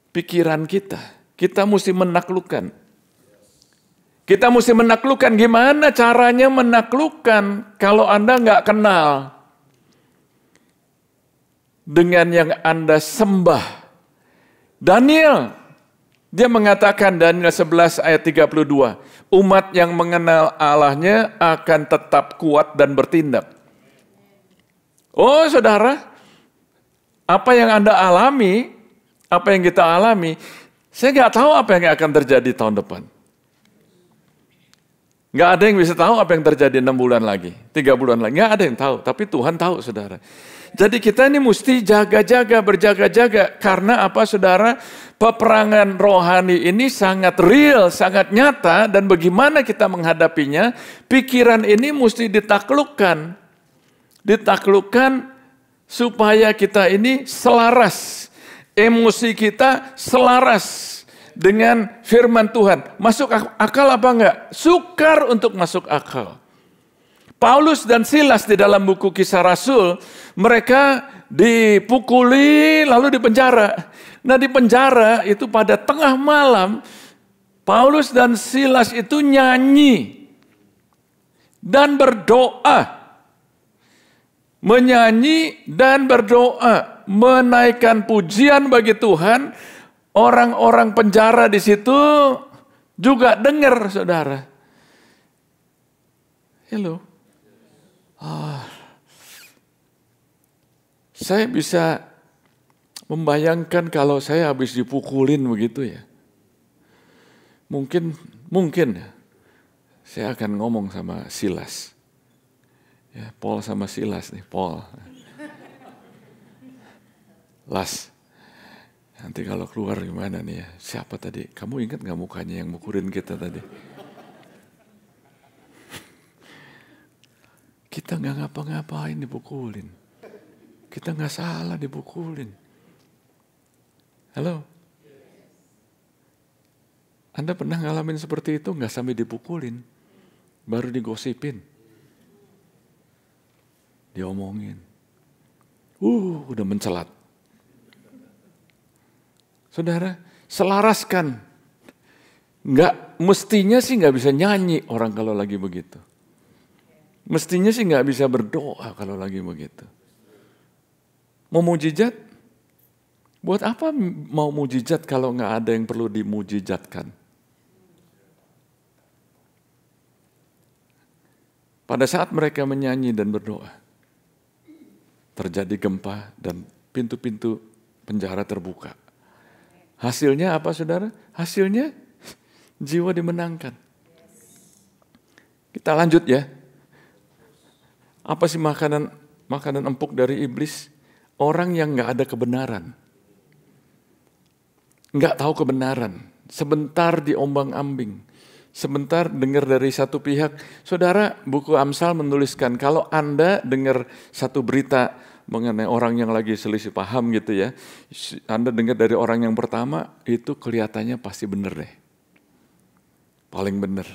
Pikiran kita. Kita mesti menaklukkan. Kita mesti menaklukkan. Gimana caranya menaklukkan kalau Anda nggak kenal dengan yang Anda sembah? Daniel, dia mengatakan, Daniel 11 ayat 32, umat yang mengenal Allahnya akan tetap kuat dan bertindak. Oh, saudara, apa yang Anda alami, apa yang kita alami, saya nggak tahu apa yang akan terjadi tahun depan. Nggak ada yang bisa tahu apa yang terjadi 6 bulan lagi, 3 bulan lagi. Nggak ada yang tahu, tapi Tuhan tahu, saudara. Jadi kita ini mesti jaga-jaga, berjaga-jaga. Karena apa, saudara? Peperangan rohani ini sangat real, sangat nyata. Dan bagaimana kita menghadapinya, pikiran ini mesti ditaklukkan. Ditaklukkan supaya kita ini selaras. Emosi kita selaras dengan firman Tuhan. Masuk akal apa enggak? Sukar untuk masuk akal. Paulus dan Silas di dalam buku Kisah Rasul, mereka dipukuli lalu dipenjara. Nah di penjara itu pada tengah malam, Paulus dan Silas itu nyanyi dan berdoa. Menyanyi dan berdoa, menaikkan pujian bagi Tuhan. Orang-orang penjara di situ juga dengar, saudara. Halo. Saya bisa membayangkan kalau saya habis dipukulin begitu ya. Mungkin saya akan ngomong sama Silas. Ya, Paul sama Silas nih, Paul. Las, nanti kalau keluar gimana nih ya? Siapa tadi? Kamu ingat gak mukanya yang mukulin kita tadi? Kita gak ngapa-ngapain dipukulin. Kita gak salah dipukulin. Halo? Anda pernah ngalamin seperti itu gak sampai dipukulin? Baru digosipin. Diomongin. Udah mencelat. Saudara, selaraskan. Mestinya sih nggak bisa nyanyi orang kalau lagi begitu. Mestinya sih nggak bisa berdoa kalau lagi begitu. Mau mujizat? Buat apa mau mujizat kalau nggak ada yang perlu dimujizatkan? Pada saat mereka menyanyi dan berdoa, terjadi gempa dan pintu-pintu penjara terbuka. Hasilnya apa, saudara? Hasilnya jiwa dimenangkan. Kita lanjut ya. Apa sih makanan empuk dari iblis? Orang yang nggak ada kebenaran, nggak tahu kebenaran, sebentar diombang-ambing, sebentar dengar dari satu pihak. Saudara, buku Amsal menuliskan kalau Anda dengar satu berita mengenai orang yang lagi selisih paham gitu ya, Anda dengar dari orang yang pertama, itu kelihatannya pasti benar deh. Paling benar.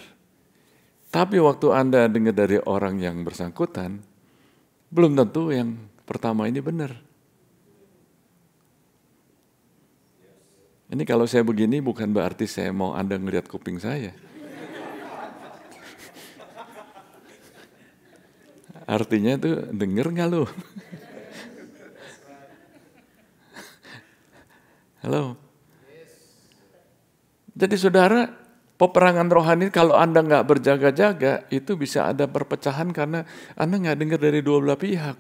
Tapi waktu Anda dengar dari orang yang bersangkutan, belum tentu yang pertama ini benar. Ini kalau saya begini bukan berarti saya mau Anda ngelihat kuping saya. Artinya tuh denger nggak lu? Halo. Jadi saudara, peperangan rohani kalau Anda nggak berjaga-jaga itu bisa ada perpecahan karena Anda nggak dengar dari dua belah pihak.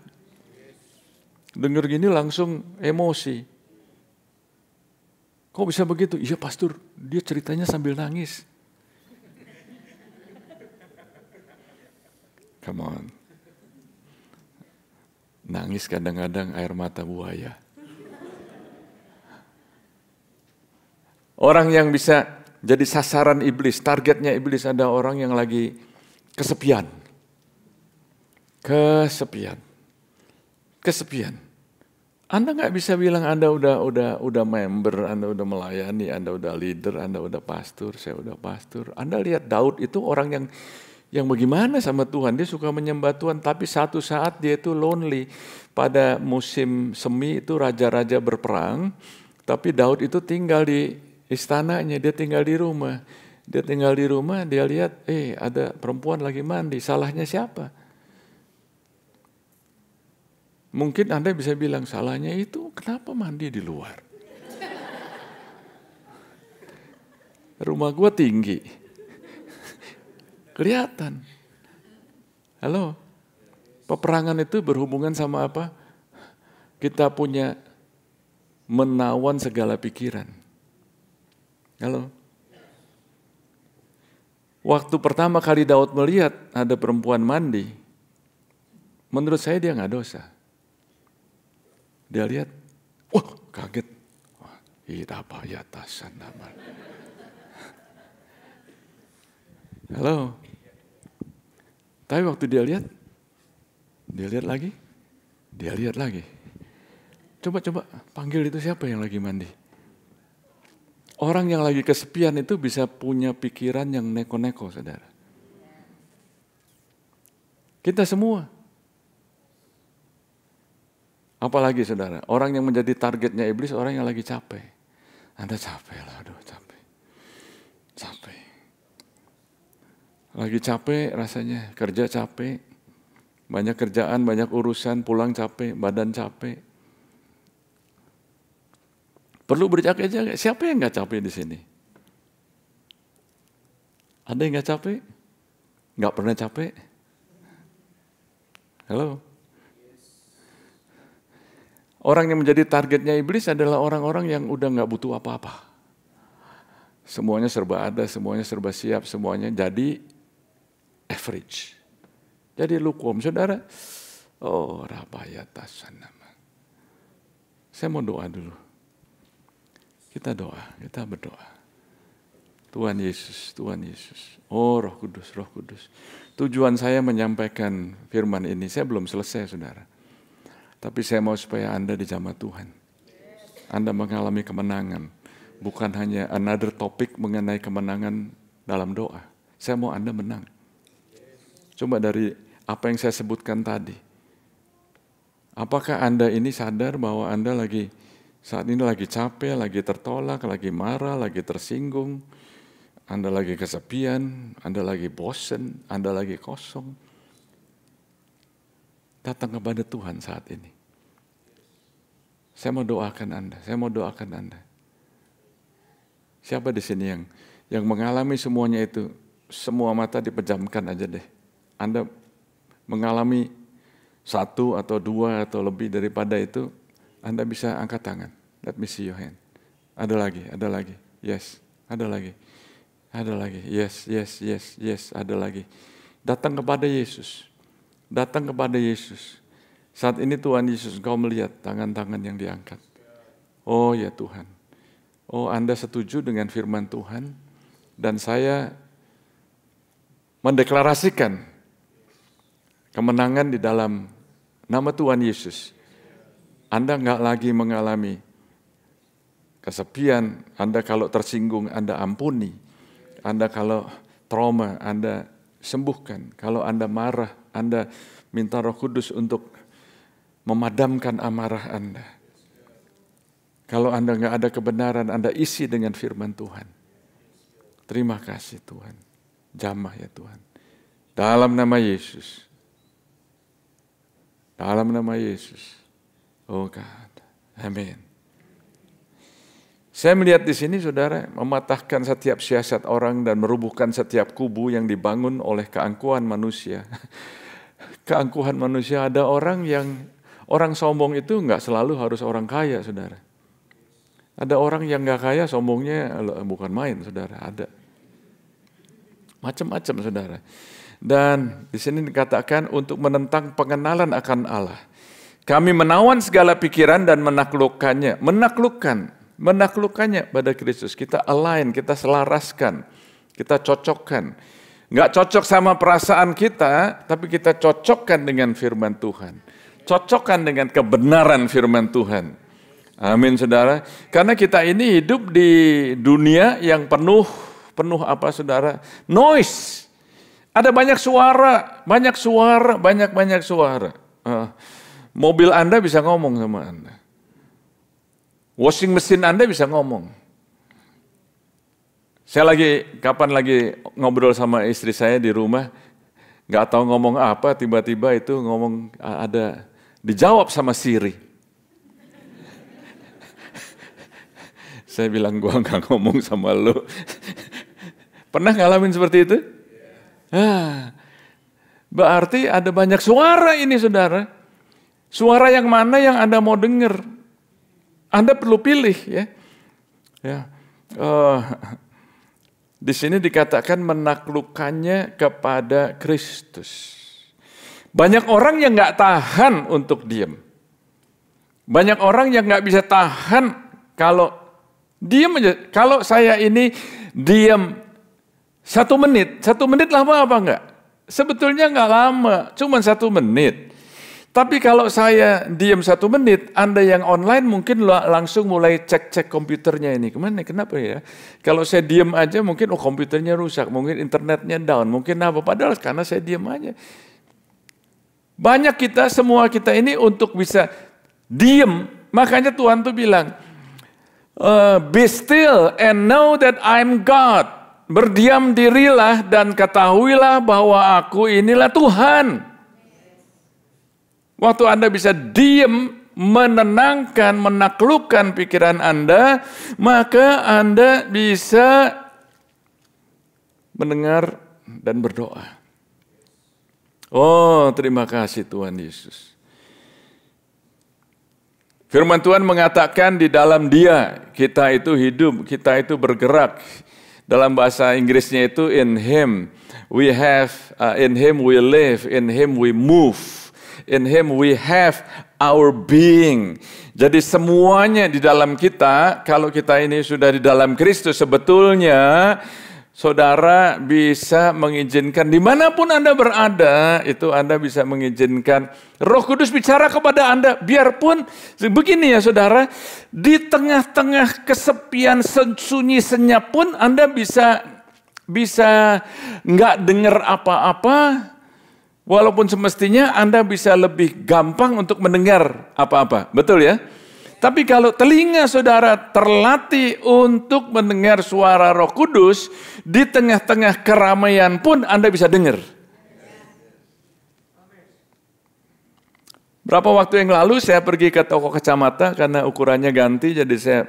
Dengar gini langsung emosi. Kok bisa begitu? Iya pastor, dia ceritanya sambil nangis. Come on. Nangis kadang-kadang air mata buaya. Orang yang bisa jadi sasaran iblis, targetnya iblis ada orang yang lagi kesepian. Kesepian. Anda nggak bisa bilang Anda udah member, Anda udah melayani, Anda udah leader, Anda udah pastor, saya udah pastor. Anda lihat Daud itu orang yang bagaimana sama Tuhan, dia suka menyembah Tuhan, tapi satu saat dia itu lonely. Pada musim semi itu raja-raja berperang, tapi Daud itu tinggal di istananya, dia tinggal di rumah. Dia lihat, ada perempuan lagi mandi, salahnya siapa? Mungkin Anda bisa bilang, salahnya itu kenapa mandi di luar? Rumah gua tinggi. Kelihatan. Halo? Peperangan itu berhubungan sama apa? Kita punya menawan segala pikiran. Halo? Waktu pertama kali Daud melihat ada perempuan mandi, menurut saya dia nggak dosa. Dia lihat, wah kaget. Wah, apa ya tasan nama. Halo. Tapi waktu dia lihat lagi. Coba panggil itu siapa yang lagi mandi. Orang yang lagi kesepian itu bisa punya pikiran yang neko-neko, saudara. Kita semua. Apalagi saudara, orang yang menjadi targetnya iblis, orang yang lagi capek. Anda capek lah, aduh capek. Capek. Lagi capek rasanya, kerja capek. Banyak kerjaan, banyak urusan, pulang capek, badan capek. Perlu berjaga-jaga. Siapa yang nggak capek di sini? Ada yang nggak capek? Nggak pernah capek? Halo? Orang yang menjadi targetnya iblis adalah orang-orang yang udah nggak butuh apa-apa. Semuanya serba ada, semuanya serba siap, semuanya jadi average. Jadi lukewarm, saudara. Oh, rabaya tasanama. Saya mau doa dulu. Kita doa, kita berdoa. Tuhan Yesus, Tuhan Yesus. Oh, Roh Kudus, Roh Kudus. Tujuan saya menyampaikan firman ini, saya belum selesai, saudara. Tapi saya mau supaya Anda dijamah Tuhan. Anda mengalami kemenangan. Bukan hanya another topik mengenai kemenangan dalam doa. Saya mau Anda menang. Coba dari apa yang saya sebutkan tadi. Apakah Anda ini sadar bahwa Anda saat ini lagi capek, lagi tertolak, lagi marah, lagi tersinggung. Anda lagi kesepian, Anda lagi bosen, Anda lagi kosong. Datang kepada Tuhan saat ini. Saya mau doakan Anda, saya mau doakan Anda. Siapa di sini yang mengalami semuanya itu, semua mata dipejamkan aja deh. Anda mengalami 1 atau 2 atau lebih daripada itu, Anda bisa angkat tangan. Let me see your hand. Ada lagi. Yes, ada lagi. Ada lagi. Yes, ada lagi. Datang kepada Yesus. Datang kepada Yesus. Saat ini Tuhan Yesus, Engkau melihat tangan-tangan yang diangkat. Oh ya Tuhan. Oh, Anda setuju dengan firman Tuhan. Dan saya mendeklarasikan kemenangan di dalam nama Tuhan Yesus. Anda nggak lagi mengalami kesepian. Anda kalau tersinggung, Anda ampuni. Anda kalau trauma, Anda sembuhkan. Kalau Anda marah, Anda minta Roh Kudus untuk memadamkan amarah Anda. Kalau Anda nggak ada kebenaran, Anda isi dengan firman Tuhan. Terima kasih Tuhan. Jamah ya Tuhan. Dalam nama Yesus. Dalam nama Yesus. Oh God. Amin. Saya melihat di sini saudara, mematahkan setiap siasat orang dan merubuhkan setiap kubu yang dibangun oleh keangkuhan manusia. Keangkuhan manusia, ada orang sombong itu nggak selalu harus orang kaya, saudara. Ada orang yang nggak kaya, sombongnya bukan main, saudara. Ada macam-macam, saudara. Dan di sini dikatakan untuk menentang pengenalan akan Allah. Kami menawan segala pikiran dan menaklukkannya pada Kristus. Kita align, kita selaraskan, kita cocokkan. Nggak cocok sama perasaan kita, tapi kita cocokkan dengan firman Tuhan. Cocokkan dengan kebenaran firman Tuhan. Amin, saudara. Karena kita ini hidup di dunia yang penuh apa, saudara? Noise. Ada banyak suara. Mobil Anda bisa ngomong sama Anda. Washing machine Anda bisa ngomong. Saya kapan lagi ngobrol sama istri saya di rumah, nggak tahu ngomong apa, tiba-tiba itu ngomong dijawab sama Siri. Saya bilang, gua nggak ngomong sama lu. Pernah ngalamin seperti itu? Berarti ada banyak suara ini, saudara. Suara yang mana yang Anda mau dengar? Anda perlu pilih, ya. Di sini dikatakan menaklukkannya kepada Kristus. Banyak orang yang nggak tahan untuk diam. Banyak orang yang nggak bisa tahan kalau diam aja. Kalau saya ini diam 1 menit lama apa enggak? Sebetulnya nggak lama, cuma 1 menit. Tapi kalau saya diam 1 menit, Anda yang online mungkin langsung mulai cek-cek komputernya ini. Kenapa ya? Kalau saya diam aja mungkin komputernya rusak, mungkin internetnya down, mungkin apa. Padahal karena saya diam aja. Banyak kita, semua kita ini untuk bisa diam. Makanya Tuhan tuh bilang, be still and know that I'm God. Berdiam dirilah dan ketahuilah bahwa aku inilah Tuhan. Waktu Anda bisa diam, menenangkan, menaklukkan pikiran Anda, maka Anda bisa mendengar dan berdoa. Oh, terima kasih Tuhan Yesus. Firman Tuhan mengatakan di dalam Dia, kita itu hidup, kita itu bergerak. Dalam bahasa Inggrisnya itu in Him we have, in Him we live, in Him we move. In Him we have our being. Jadi semuanya di dalam kita, kalau kita ini sudah di dalam Kristus, sebetulnya saudara bisa mengizinkan dimanapun Anda berada, itu Anda bisa mengizinkan Roh Kudus bicara kepada Anda. Biarpun begini ya saudara, di tengah-tengah kesepian sunyi senyap pun Anda bisa nggak dengar apa-apa. Walaupun semestinya Anda bisa lebih gampang untuk mendengar apa-apa. Betul ya? Tapi kalau telinga saudara terlatih untuk mendengar suara Roh Kudus, di tengah-tengah keramaian pun Anda bisa dengar. Berapa waktu yang lalu saya pergi ke toko kacamata karena ukurannya ganti, jadi saya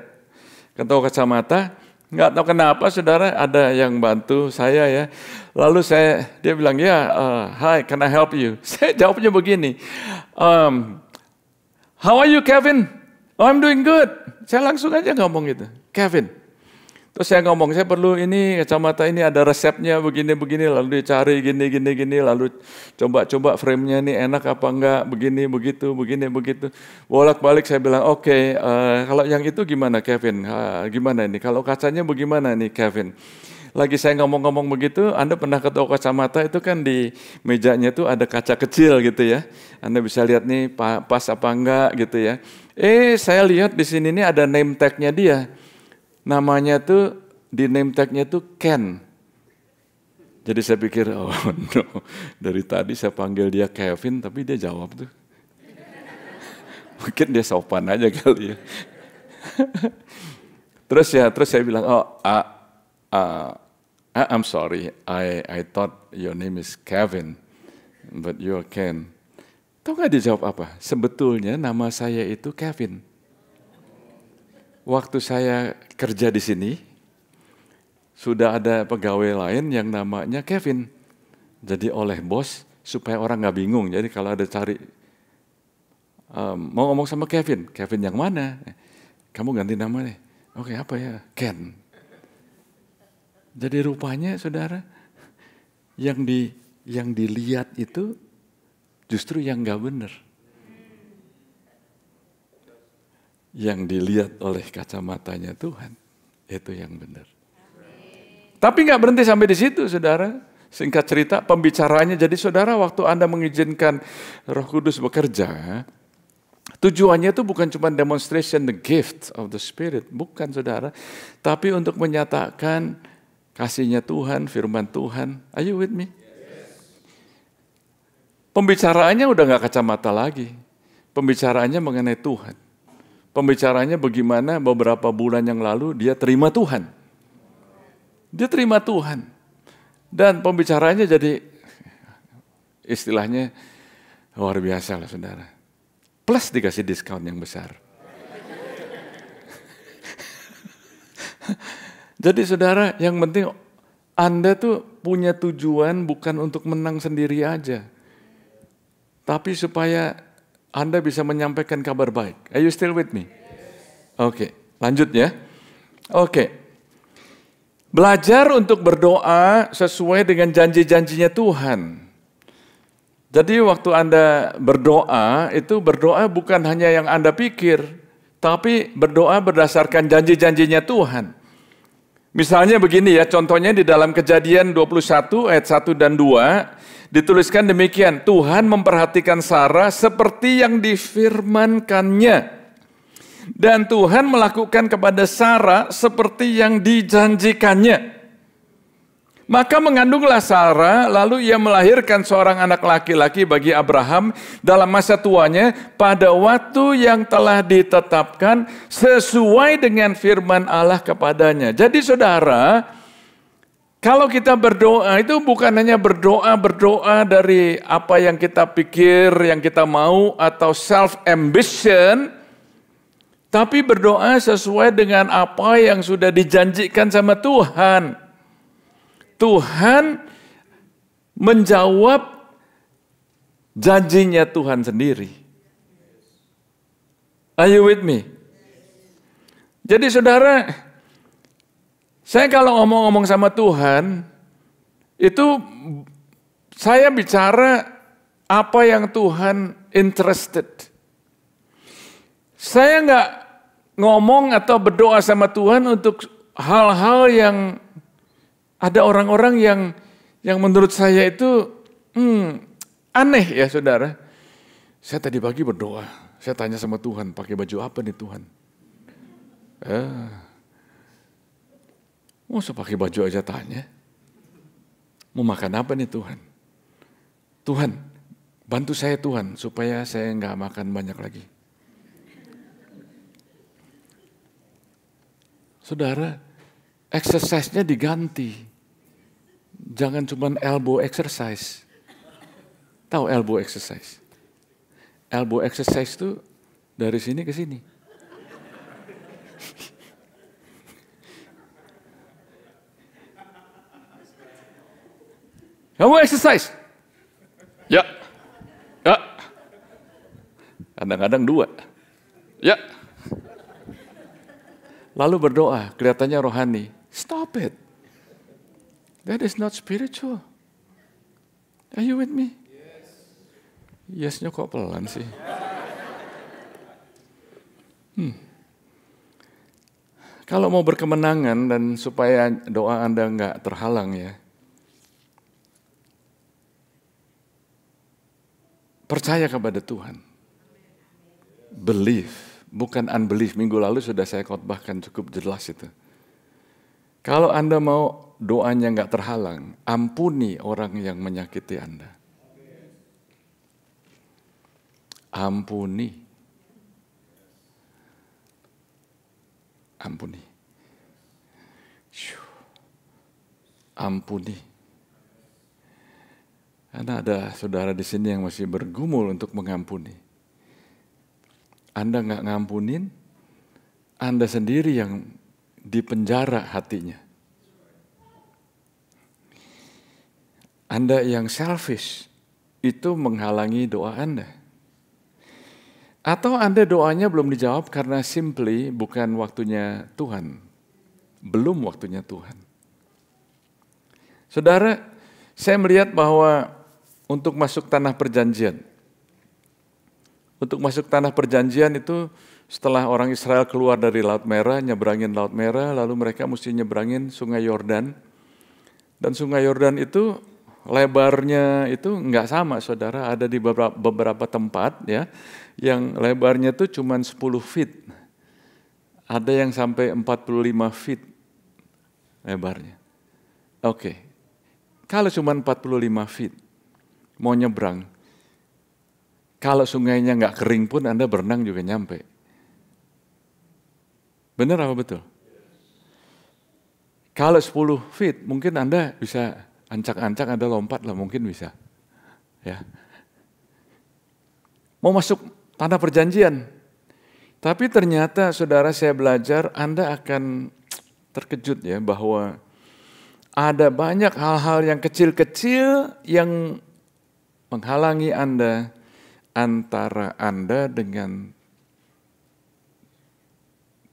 ke toko kacamata. Nggak tahu kenapa saudara ada yang bantu saya ya. Lalu dia bilang, ya, hi, can I help you? Saya jawabnya begini, how are you Kevin? Oh, I'm doing good. Saya langsung aja ngomong gitu, Kevin. Terus saya ngomong, saya perlu ini kacamata ini ada resepnya begini-begini, lalu dicari gini, lalu coba-coba frame-nya ini enak apa enggak, begini, begitu. Bolak-balik saya bilang, oke, kalau yang itu gimana Kevin? Gimana ini? Kalau kacanya bagaimana nih Kevin? Lagi saya ngomong-ngomong begitu, Anda pernah ke toko kacamata itu kan di mejanya itu ada kaca kecil gitu ya. Anda bisa lihat nih pas apa enggak gitu ya. Saya lihat di sini nih ada name tag-nya dia. Namanya tuh di name tag-nya tuh Ken. Jadi saya pikir, oh no, dari tadi saya panggil dia Kevin, tapi dia jawab tuh. Mungkin dia sopan aja kali ya. Terus saya bilang, I'm sorry, I thought your name is Kevin, but you're Ken. Tahu nggak dia jawab apa? Sebetulnya nama saya itu Kevin. Waktu saya kerja di sini, sudah ada pegawai lain yang namanya Kevin. Jadi oleh bos, supaya orang nggak bingung. Jadi kalau ada cari, mau ngomong sama Kevin yang mana? Kamu ganti nama nih. Oke, apa ya? Ken. Jadi rupanya saudara, yang dilihat itu justru yang nggak benar. Yang dilihat oleh kacamatanya Tuhan, itu yang benar. Tapi nggak berhenti sampai di situ, saudara. Singkat cerita, pembicaraannya jadi saudara, waktu Anda mengizinkan Roh Kudus bekerja, tujuannya itu bukan cuma demonstration the gift of the Spirit, bukan saudara, tapi untuk menyatakan kasihnya Tuhan, firman Tuhan. Are you with me? Pembicaraannya udah nggak kacamata lagi, pembicaraannya mengenai Tuhan. Pembicaranya bagaimana beberapa bulan yang lalu dia terima Tuhan. Dia terima Tuhan. Dan pembicaranya jadi istilahnya luar biasa lah saudara. Plus dikasih diskon yang besar. Jadi saudara, yang penting Anda tuh punya tujuan bukan untuk menang sendiri aja. Tapi supaya Anda bisa menyampaikan kabar baik. Are you still with me? Oke, lanjut ya. Oke. Belajar untuk berdoa sesuai dengan janji-janjinya Tuhan. Jadi waktu Anda berdoa, itu berdoa bukan hanya yang Anda pikir, tapi berdoa berdasarkan janji-janjinya Tuhan. Misalnya begini ya, contohnya di dalam Kejadian 21 ayat 1 dan 2 dituliskan demikian, Tuhan memperhatikan Sarah seperti yang difirmankannya. Dan Tuhan melakukan kepada Sarah seperti yang dijanjikannya. Maka mengandunglah Sarah, lalu ia melahirkan seorang anak laki-laki bagi Abraham dalam masa tuanya pada waktu yang telah ditetapkan sesuai dengan firman Allah kepadanya. Jadi saudara, kalau kita berdoa itu bukan hanya berdoa dari apa yang kita pikir, yang kita mau atau self-ambition, tapi berdoa sesuai dengan apa yang sudah dijanjikan sama Tuhan. Tuhan menjawab janjinya Tuhan sendiri. Are you with me? Jadi saudara, saya kalau ngomong-ngomong sama Tuhan, itu saya bicara apa yang Tuhan interested. Saya nggak ngomong atau berdoa sama Tuhan untuk hal-hal yang ada orang-orang yang menurut saya itu aneh ya saudara. Saya tadi pagi berdoa, saya tanya sama Tuhan, pakai baju apa nih Tuhan? Masa pakai baju aja tanya? Mau makan apa nih Tuhan? Tuhan, bantu saya Tuhan, supaya saya nggak makan banyak lagi. Saudara, exercise-nya diganti. Jangan cuma elbow exercise. Tahu elbow exercise? Elbow exercise itu dari sini ke sini. Kamu exercise? Ya. Ya. Kadang-kadang 2. Ya. Lalu berdoa, kelihatannya rohani. Stop it. That is not spiritual. Are you with me? Yes-nya kok pelan sih? Kalau mau berkemenangan dan supaya doa Anda nggak terhalang ya, percaya kepada Tuhan. Believe, bukan unbelief. Minggu lalu sudah saya khotbahkan cukup jelas itu. Kalau Anda mau doanya nggak terhalang, ampuni orang yang menyakiti Anda. Ampuni. Ampuni. Ampuni. Karena ada saudara di sini yang masih bergumul untuk mengampuni. Anda nggak ngampunin, Anda sendiri yang dipenjara hatinya. Anda yang selfish, itu menghalangi doa Anda. Atau Anda doanya belum dijawab karena simply bukan waktunya Tuhan. Belum waktunya Tuhan. Saudara, saya melihat bahwa untuk masuk tanah perjanjian. Untuk masuk tanah perjanjian itu setelah orang Israel keluar dari Laut Merah, nyebrangin Laut Merah, lalu mereka mesti nyebrangin Sungai Yordan. Dan Sungai Yordan itu lebarnya itu enggak sama saudara, ada di beberapa tempat ya, yang lebarnya itu cuma 10 feet. Ada yang sampai 45 feet lebarnya. Oke. Kalau cuma 45 feet, mau nyebrang, kalau sungainya nggak kering pun Anda berenang juga nyampe. Benar apa betul? Kalau 10 feet, mungkin Anda bisa ancak-ancak, Anda lompat lah, mungkin bisa. Ya. Mau masuk tanah perjanjian. Tapi ternyata saudara saya belajar, Anda akan terkejut ya bahwa ada banyak hal-hal yang kecil-kecil yang menghalangi Anda antara Anda dengan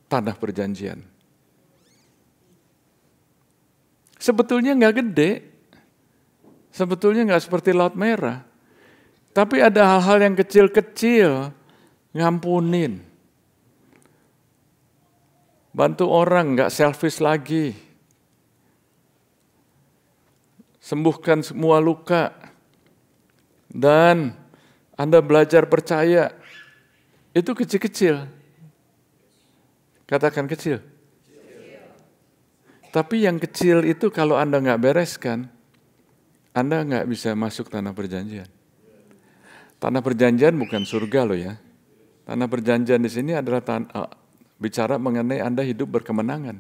tanah perjanjian. Sebetulnya nggak gede, sebetulnya nggak seperti Laut Merah, tapi ada hal-hal yang kecil-kecil, ngampunin. Bantu orang, nggak selfish lagi. sembuhkan semua luka, dan Anda belajar percaya. Itu kecil-kecil. Katakan kecil. Tapi yang kecil itu kalau Anda nggak bereskan, Anda nggak bisa masuk tanah perjanjian. Tanah perjanjian bukan surga loh ya. Tanah perjanjian di sini adalah bicara mengenai Anda hidup berkemenangan.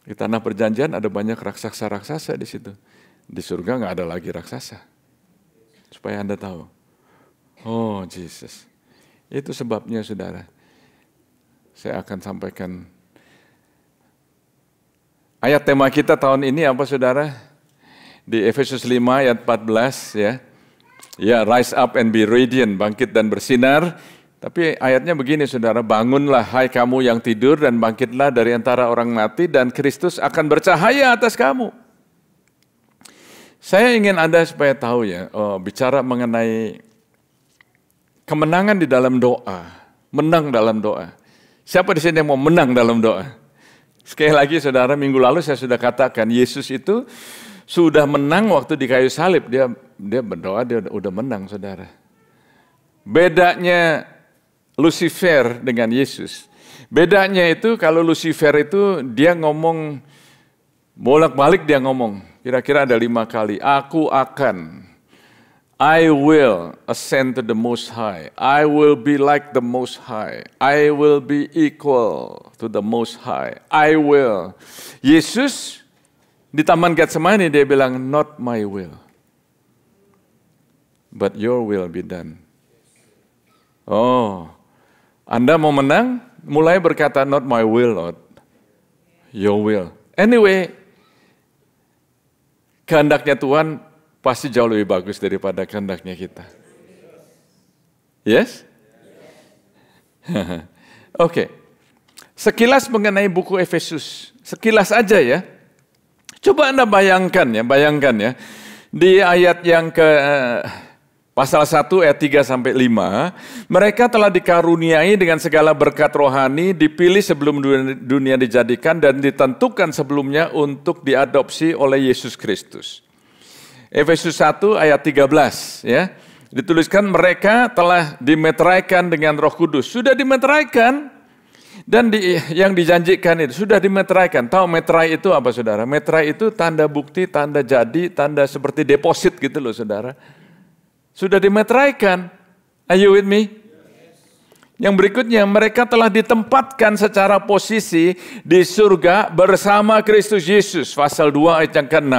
Di tanah perjanjian ada banyak raksasa-raksasa di situ. Di surga nggak ada lagi raksasa. Supaya Anda tahu. Oh, Jesus. Itu sebabnya, saudara. Saya akan sampaikan. Ayat tema kita tahun ini apa, saudara? Di Efesus 5 ayat 14 ya. Ya, rise up and be radiant, bangkit dan bersinar. Tapi ayatnya begini, saudara, bangunlah hai kamu yang tidur dan bangkitlah dari antara orang mati dan Kristus akan bercahaya atas kamu. Saya ingin Anda supaya tahu ya, bicara mengenai kemenangan di dalam doa, menang dalam doa. Siapa di sini yang mau menang dalam doa? Sekali lagi, saudara, minggu lalu saya sudah katakan, Yesus itu sudah menang waktu di kayu salib. Dia berdoa, dia udah menang, saudara. Bedanya Lucifer dengan Yesus. Bedanya itu kalau Lucifer itu dia ngomong, bolak-balik dia ngomong. Kira-kira ada 5 kali. Aku akan. I will ascend to the Most High. I will be like the Most High. I will be equal to the Most High. I will. Yesus di Taman Getsemani dia bilang, not my will, but your will be done. Oh, Anda mau menang? Mulai berkata, not my will, Lord, your will. Anyway, kehendaknya Tuhan pasti jauh lebih bagus daripada kehendaknya kita. Yes? Oke. Sekilas mengenai buku Efesus. Sekilas aja ya. Coba Anda bayangkan ya. Di ayat yang ke pasal 1 ayat 3 sampai 5, mereka telah dikaruniai dengan segala berkat rohani, dipilih sebelum dunia dijadikan dan ditentukan sebelumnya untuk diadopsi oleh Yesus Kristus. Efesus 1 ayat 13 ya. Dituliskan mereka telah dimeteraikan dengan Roh Kudus. Sudah dimeteraikan dan yang dijanjikan itu sudah dimeteraikan. Tahu meterai itu apa, saudara? Meterai itu tanda bukti, tanda jadi, tanda seperti deposit gitu loh, saudara. Sudah dimeteraikan. Are you with me? Yang berikutnya, mereka telah ditempatkan secara posisi di surga bersama Kristus Yesus. Pasal 2 ayat yang ke-6.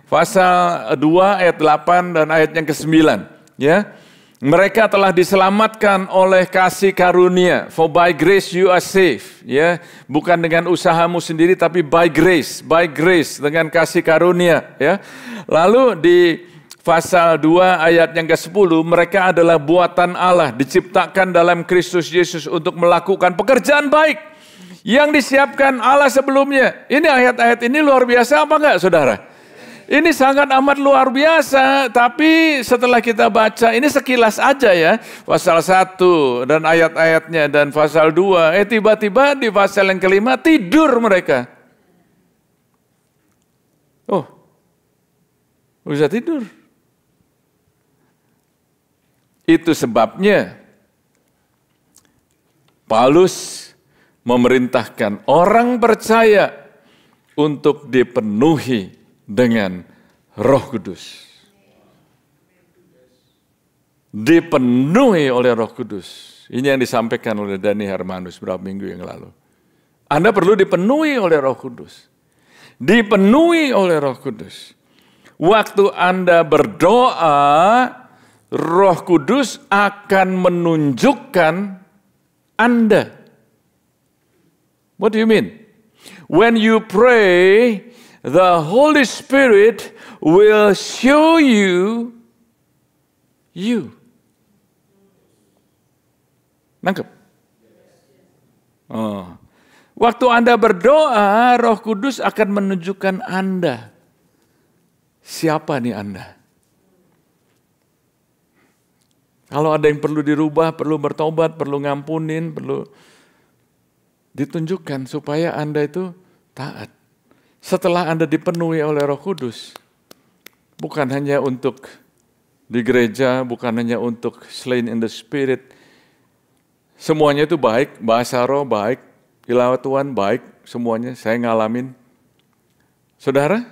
Pasal 2 ayat 8 dan ayat yang ke-9. Ya. Mereka telah diselamatkan oleh kasih karunia. For by grace you are saved. Ya. Bukan dengan usahamu sendiri tapi by grace. By grace dengan kasih karunia. Ya. Lalu di pasal 2 ayat yang ke-10, mereka adalah buatan Allah, diciptakan dalam Kristus Yesus untuk melakukan pekerjaan baik yang disiapkan Allah sebelumnya. Ini ayat-ayat ini luar biasa apa enggak, saudara? Ini sangat amat luar biasa, tapi setelah kita baca, ini sekilas aja ya, pasal 1 dan ayat-ayatnya dan pasal 2, tiba-tiba di pasal yang ke-5 tidur mereka. Oh, bisa tidur. Itu sebabnya Paulus memerintahkan orang percaya untuk dipenuhi dengan Roh Kudus. Dipenuhi oleh Roh Kudus. Ini yang disampaikan oleh Dhani Hermanus beberapa minggu yang lalu. Anda perlu dipenuhi oleh Roh Kudus. Dipenuhi oleh Roh Kudus. Waktu Anda berdoa, Roh Kudus akan menunjukkan Anda. What do you mean? When you pray, the Holy Spirit will show you. Nangkep? Oh. Waktu Anda berdoa, Roh Kudus akan menunjukkan Anda. Siapa nih Anda? Kalau ada yang perlu dirubah, perlu bertobat, perlu ngampunin, perlu ditunjukkan supaya Anda itu taat. setelah Anda dipenuhi oleh Roh Kudus, bukan hanya untuk di gereja, bukan hanya untuk slain in the spirit, semuanya itu baik, bahasa roh baik, tilawat Tuhan baik, semuanya saya ngalamin. Saudara,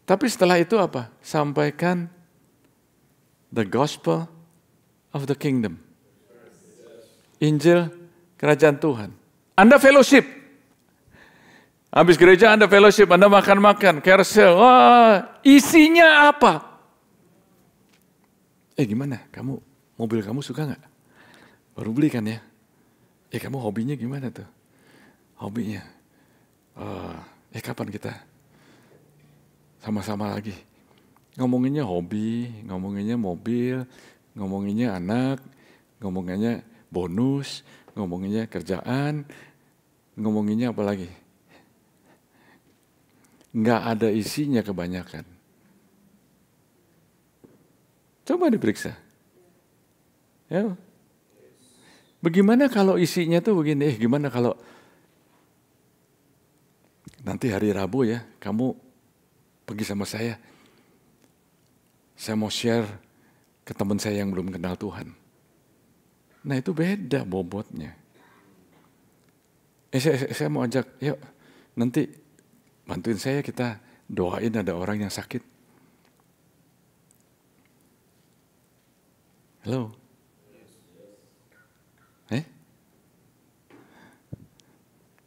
tapi setelah itu apa? Sampaikan the gospel of the kingdom. Injil kerajaan Tuhan. Anda fellowship. Habis gereja Anda fellowship, Anda makan-makan, carousel. Wah, isinya apa? Gimana? Mobil kamu suka nggak? Baru beli kan ya? Kamu hobinya gimana tuh? Hobinya? Kapan kita sama-sama lagi? Ngomonginnya hobi, ngomonginnya mobil, ngomonginnya anak, ngomonginnya bonus, ngomonginnya kerjaan, ngomonginnya apa lagi? Nggak ada isinya kebanyakan. Coba diperiksa. Ya. Bagaimana kalau isinya tuh begini? Gimana kalau nanti hari Rabu ya, kamu pergi sama saya. Saya mau share ke teman saya yang belum kenal Tuhan. Nah itu beda bobotnya. Saya mau ajak, yuk nanti bantuin saya, kita doain ada orang yang sakit. Halo?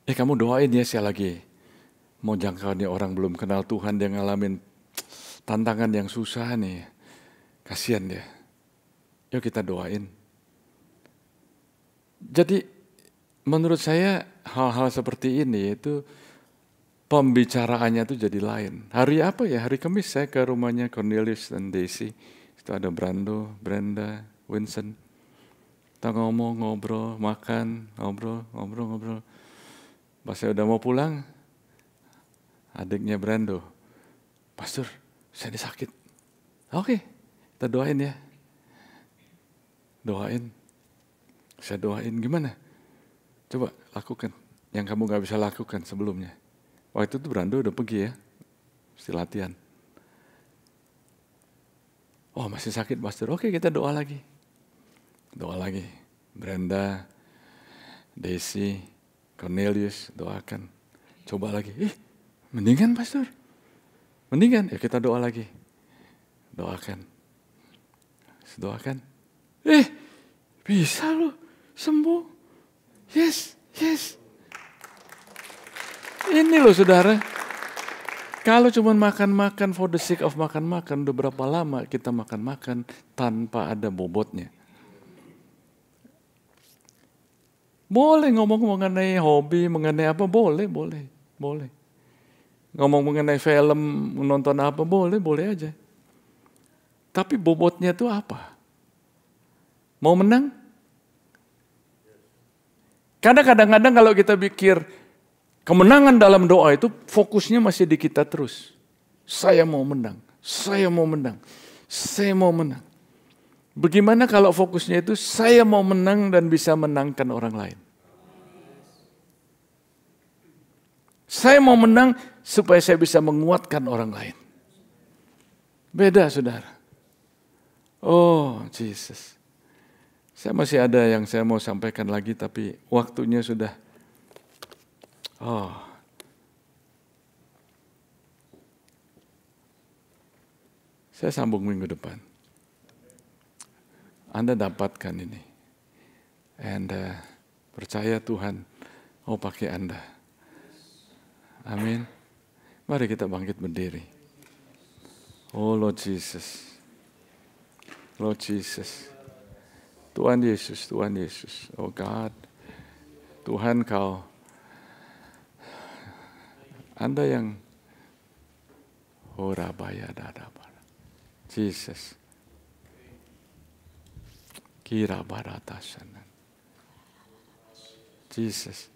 Kamu doain ya, saya lagi mau jangkau nih orang belum kenal Tuhan, dia ngalamin tantangan yang susah nih. Kasihan dia. Yuk kita doain. Jadi menurut saya hal-hal seperti ini itu pembicaraannya tuh jadi lain. Hari apa ya? Hari Kamis saya ke rumahnya Cornelius dan Daisy. Itu ada Brando, Brenda, Winston. Kita ngomong, ngobrol, makan, ngobrol. Pas saya udah mau pulang, adiknya Brando, Pastor, saya ini sakit. Oke, kita doain ya. Doain. Saya doain, gimana? Coba lakukan yang kamu gak bisa lakukan sebelumnya. Waktu itu Brando udah pergi ya, mesti latihan. Oh masih sakit Pastor, oke kita doa lagi. Doa lagi. Brenda, Daisy, Cornelius, doakan. Coba lagi. Mendingan Pastor. Mendingan. Ya kita doa lagi. Doakan. Doakan. Bisa loh. Sembuh. Yes. Ini loh saudara. Kalau cuma makan-makan for the sake of makan-makan, udah berapa lama kita makan-makan tanpa ada bobotnya. Boleh ngomong mengenai hobi, mengenai apa, boleh. Ngomong mengenai film, nonton apa, boleh aja. Tapi bobotnya itu apa? Mau menang? Karena kadang-kadang kalau kita pikir kemenangan dalam doa itu fokusnya masih di kita terus. Saya mau menang. Bagaimana kalau fokusnya itu saya mau menang dan bisa menangkan orang lain? Saya mau menang supaya saya bisa menguatkan orang lain. Beda saudara. Oh Jesus. Saya masih ada yang saya mau sampaikan lagi tapi waktunya sudah. Saya sambung minggu depan. Anda dapatkan ini. Anda percaya Tuhan mau pakai Anda. Amin. Mari kita bangkit berdiri. Oh Lord Jesus. Lord Jesus. Tuhan Yesus. Oh God. Tuhan Kau. Anda yang Horabaya dadabara. Jesus. Kira baratasanan. Jesus.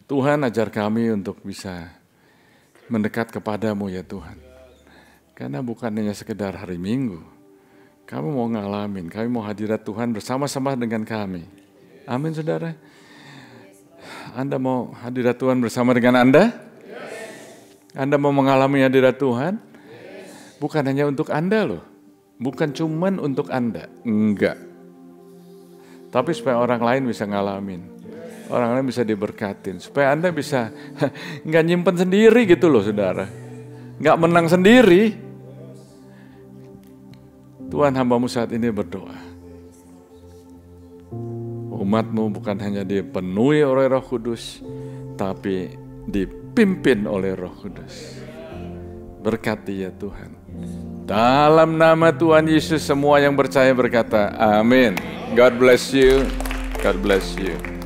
Tuhan ajar kami untuk bisa mendekat kepadamu ya Tuhan. Karena bukan hanya sekedar hari Minggu. Kami mau ngalamin, kami mau hadirat Tuhan bersama-sama dengan kami. Amin saudara. Anda mau hadirat Tuhan bersama dengan Anda? Anda mau mengalami hadirat Tuhan? Bukan hanya untuk Anda loh. Bukan cuman untuk Anda. Enggak. Tapi supaya orang lain bisa ngalamin. Orang lain bisa diberkatin. Supaya Anda bisa nggak nyimpen sendiri gitu loh saudara. Nggak menang sendiri. Tuhan, hambamu saat ini berdoa. Umatmu bukan hanya dipenuhi oleh Roh Kudus, tapi dipimpin oleh Roh Kudus. Berkati ya Tuhan. Dalam nama Tuhan Yesus semua yang percaya berkata, amin. God bless you. God bless you.